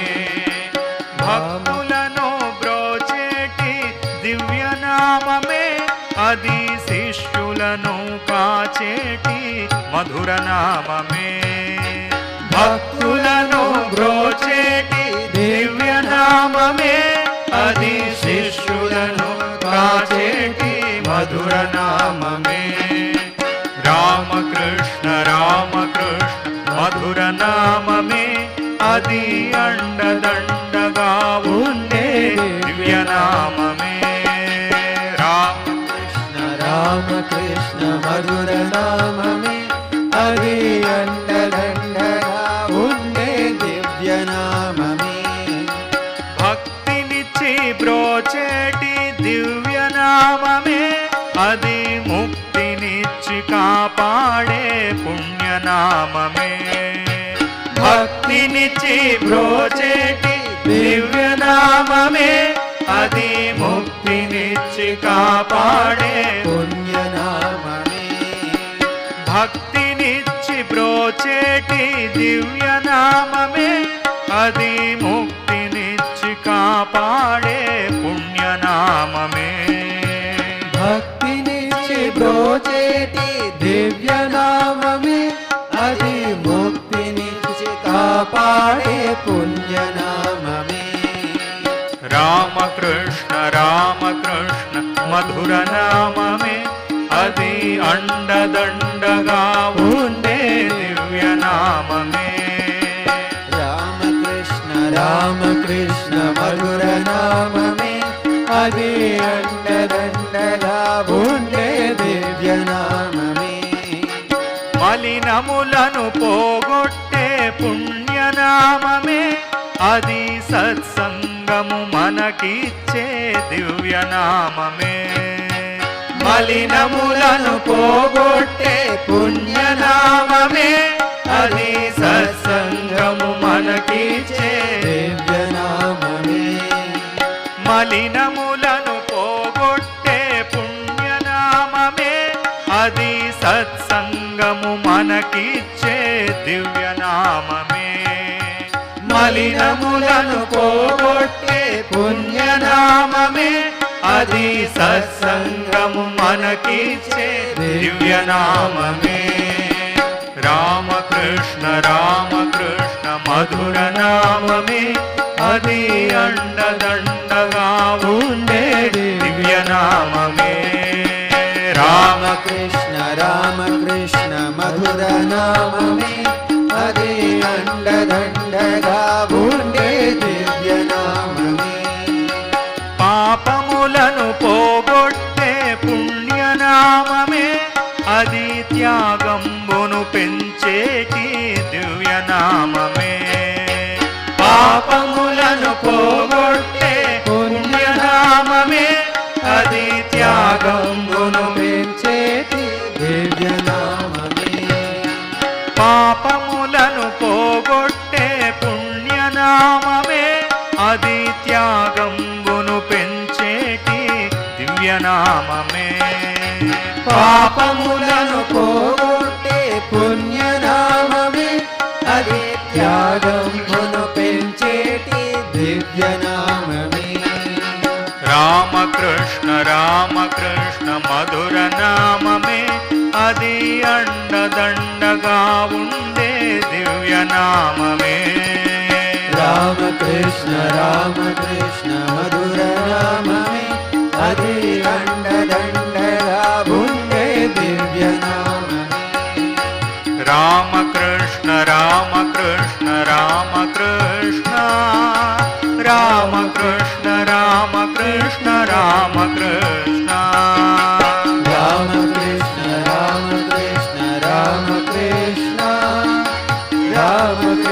భక్తులను బ్రోచేటి దివ్య నామమే అది శిష్యులను కాచేటి మధుర నామమే. భక్తులను బ్రోచేటి దివ్య నామమే అది శిష్యులను కాచేటి మధుర నామమే. రామకృష్ణ రామకృష్ణ మధుర నామమే అది అండదండగా ఉండే దివ్య నామమే. రామకృష్ణ రామకృష్ణ మధుర నామమే అది అండదండగా ఉండే దివ్య నామమే. భక్తినిచ్చి బ్రోచేటి దివ్య నామమే అది ముక్తినిచ్చి కాపాడే పుణ్యనామమే. భక్తినిచ్చి బ్రోచేటి దివ్య నామమే అది ముక్తినిచ్చి కాపాడే పుణ్యనామమే. భక్తినిచ్చి బ్రోచేటి దివ్య నామమే అది ముక్తినిచ్చి కాపాడే పుణ్యనామమే. భక్తినిచ్చి బ్రోచేటి దివ్య నామమే అది ముక్తినిచ్చి కాపాడే పుణ్యనామమే. రామకృష్ణ రామకృష్ణ మధుర నామమే అది అండదండగా ఉండే దివ్య నామమే. రామకృష్ణ రామకృష్ణ మధుర నామమే అది అండదండగా ఉండే దివ్య నామమే. మలినములను పోగొట్టే పుణ్యనామమే అది సత్సంగము మనకిచ్చే దివ్య నామమే. మలినములను పోగొట్టే పుణ్యనామమే అది సత్సంగము మనకిచ్చే దివ్య నామమే. మలినములను పోగొట్టే పుణ్యనామమే అది సత్సంగము మనకిచ్చే దివ్య నామమే. మలినములను పోగొట్టే పుణ్యనామమే అది సత్సంగము మనకిచ్చే దివ్య నామమే. రామకృష్ణ రామకృష్ణ మధుర నామమే అది అండదండగా ఉండే దివ్య నామమే. రామకృష్ణ రామకృష్ణ మధుర నామమే అది అండదండగా ఉండే దివ్య నామమే. పాపములను పోగొట్టే పుణ్యనామమే అది త్యాగంబును పెంచేటి దివ్య నామమే. పాపములను పోగొట్టే పుణ్యనామమే అది త్యాగంబును పెంచేటి దివ్య నామమే. పాపములను పోగొట్టే పుణ్యనామమే అది త్యాగంబును పెంచేటి దివ్య నామమే. పాపములను పోగొట్టే పుణ్యనామమే అది త్యాగమును పెంచేటి దివ్య నామమే. రామకృష్ణ రామకృష్ణ మధుర నామమే అది అండదండగా ఉండే దివ్య నామమే. రామకృష్ణ రామకృష్ణ మధుర నామమే అది అండదండగా ఉండే దివ్య నామమే.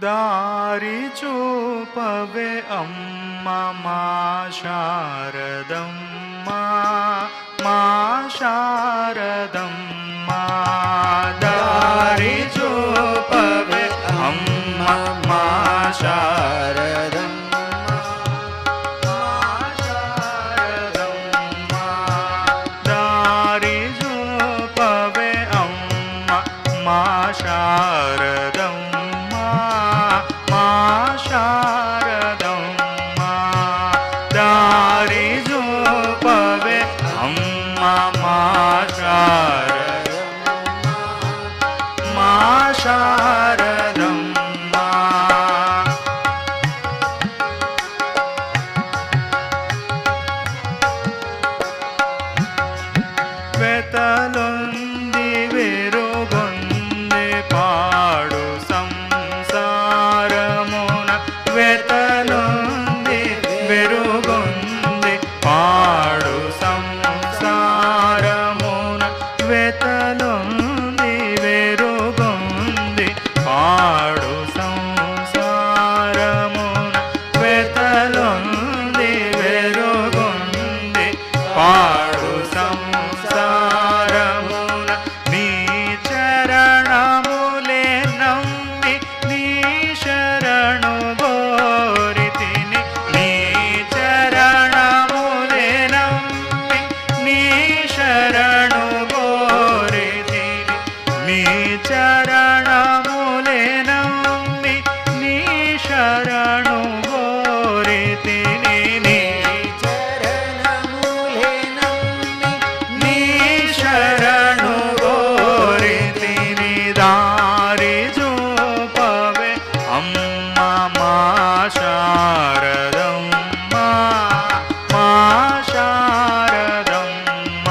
దారి చూపవే అమ్మ మా శారదమ్మ మా శారదమ్మ దారి చూపవే అమ్మ మా శారదమ్మ మా శారదమ్మ దారి చూపవే అమ్మ మా శారదమ్మ మా శారదమ్మ దారి చూపవే అమ్మ మా శారదమ్మ మా శారదమ్మ వెతలొంది వెరుగొంది పాడు సంసారమున వెతలొంది వెరుగొంది పాడు సంసారమున వెతలొంది వెరుగొంది పాడు సంసారమున వెతలొంది వెరుగొంది పాడు సంసారమున నీ చరణములే నమ్మి నీ శరణు గోరితిని నీ చరణములే నమ్మి నీ శరణు గోరితిని నీ చరణములే నమ్మి నీ శరణు గోరితిని నీ చరణములే నమ్మి నీ శరణు గోరితిని దారి చూపవే అమ్మ మా శారదమ్మ మా శారదమ్మ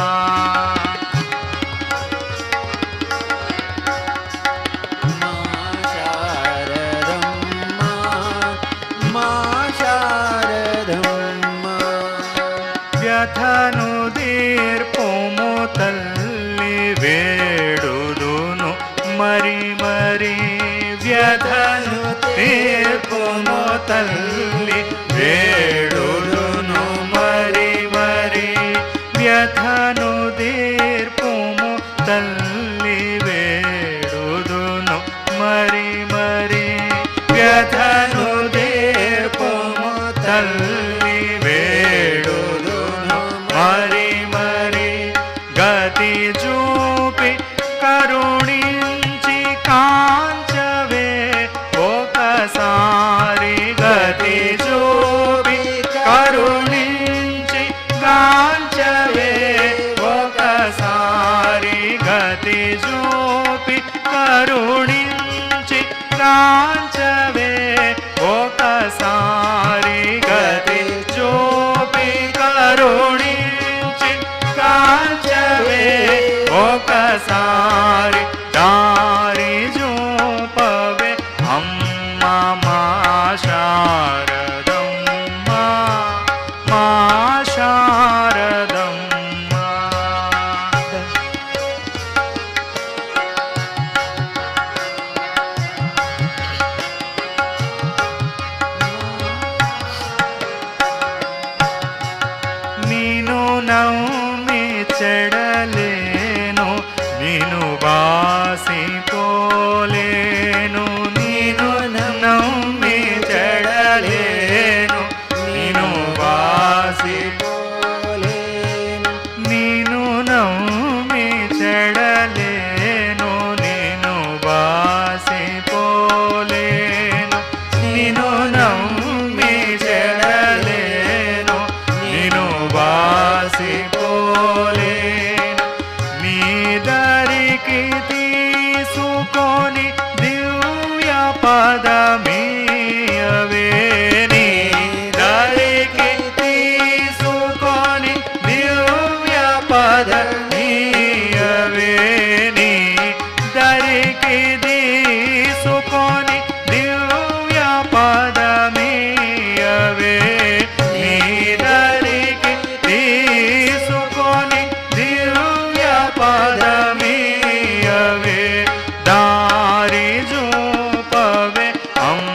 వ్యథను దీర్పము తల్లి వేడుదును మరి మరి వ్యథను తీర్పము తల్లి వేడుదును మరి మరి వ్యథను దీర్పము తల్లి వేడుదును మరి మరి వ్యథను దీర్పము తల్లి వేడుదును మరి మరి గతి చూపి కరుణించి కాంచవే ఒకసారి గతి చూపి కరుణించి కాంచవే ఒకసారి గతి చూపి కరుణించి కాంచవే ఒకసారి గతి చూపి కరుణించి కాంచవే ఒకసారి దారి చూపవే అమ్మ మా శారదమ్మ మా శారదమ్మ ನೀನು ನೌಮಿ చెడలేను ನೀನು ಬಾಸಿ పోలేను ನೀನು ನೌಮಿ చెడలేను ನೀನು ಬಾಸಿ పోలేను ನೀನು ನೌಮಿ చెడలేను ನೀನು ಬಾಸಿ పోలేను ನೀನು ನೌಮಿ చెడలేను ನೀನು ಬಾಸಿ పోలేను నీ దరికి తీసుకొని దివ్య పదమీయవే నీ దరికి తీసుకొని దివ్య పదమీయవే నీ దరికి తీసుకొని దివ్య పదమీయవే నీ దరికి తీసుకొని దివ్య పదమీయవే దారి చూపవే అమ్మ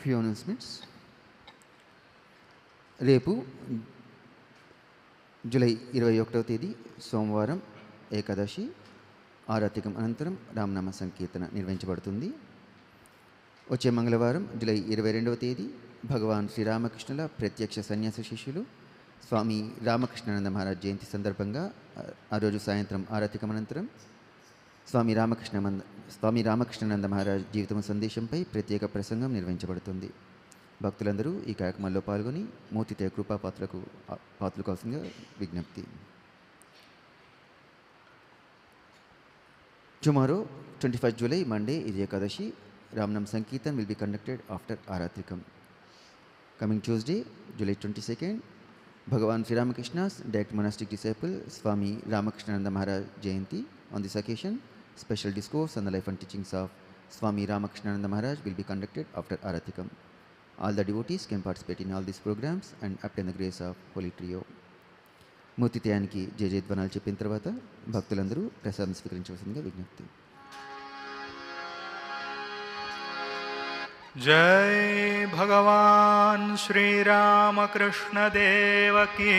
ఫ్యూ అనౌన్స్మెంట్స్. రేపు జూలై 21వ తేదీ సోమవారం ఏకాదశి, ఆరాత్రికం అనంతరం రామనామ సంకీర్తన నిర్వహించబడుతుంది. వచ్చే మంగళవారం జూలై 22వ తేదీ భగవాన్ శ్రీరామకృష్ణుల ప్రత్యక్ష సన్యాస శిష్యులు స్వామి రామకృష్ణానంద మహారాజ్ జయంతి సందర్భంగా ఆ రోజు సాయంత్రం ఆరాత్రికం అనంతరం స్వామి రామకృష్ణానంద మహారాజ్ జీవితం సందేశంపై ప్రత్యేక ప్రసంగం నిర్వహించబడుతుంది. భక్తులందరూ ఈ కార్యక్రమంలో పాల్గొని మూర్తితయ కృపా పాత్రలు కావాల్సిందిగా విజ్ఞప్తి. Tomorrow, 21st July, Monday, is Ekadashi. Ramnam Sankirtan will be conducted after Aratrikam. Coming Tuesday, July 22nd, Bhagavan Sri Ramakrishna's direct monastic disciple, Swami Ramakrishnananda Maharaj Jayanti. On this occasion, special discourse on the life and teachings of Swami Ramakrishnananda Maharaj will be conducted after Aratrikam. All the devotees can participate in all these programs and obtain the grace of Holy Trio. మూర్తితయానికి జయజయధ్వనాలు చెప్పిన తర్వాత భక్తులందరూ ప్రసాదం స్వీకరించవలసిందిగా విజ్ఞప్తి. जय भगवान श्री रामकृष्ण देव की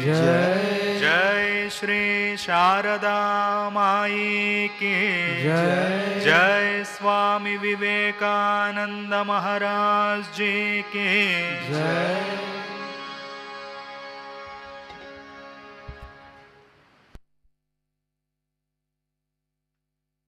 जय। जय श्री शारदा माई की जय। जय स्वामी विवेकानंद महाराज जी की जय।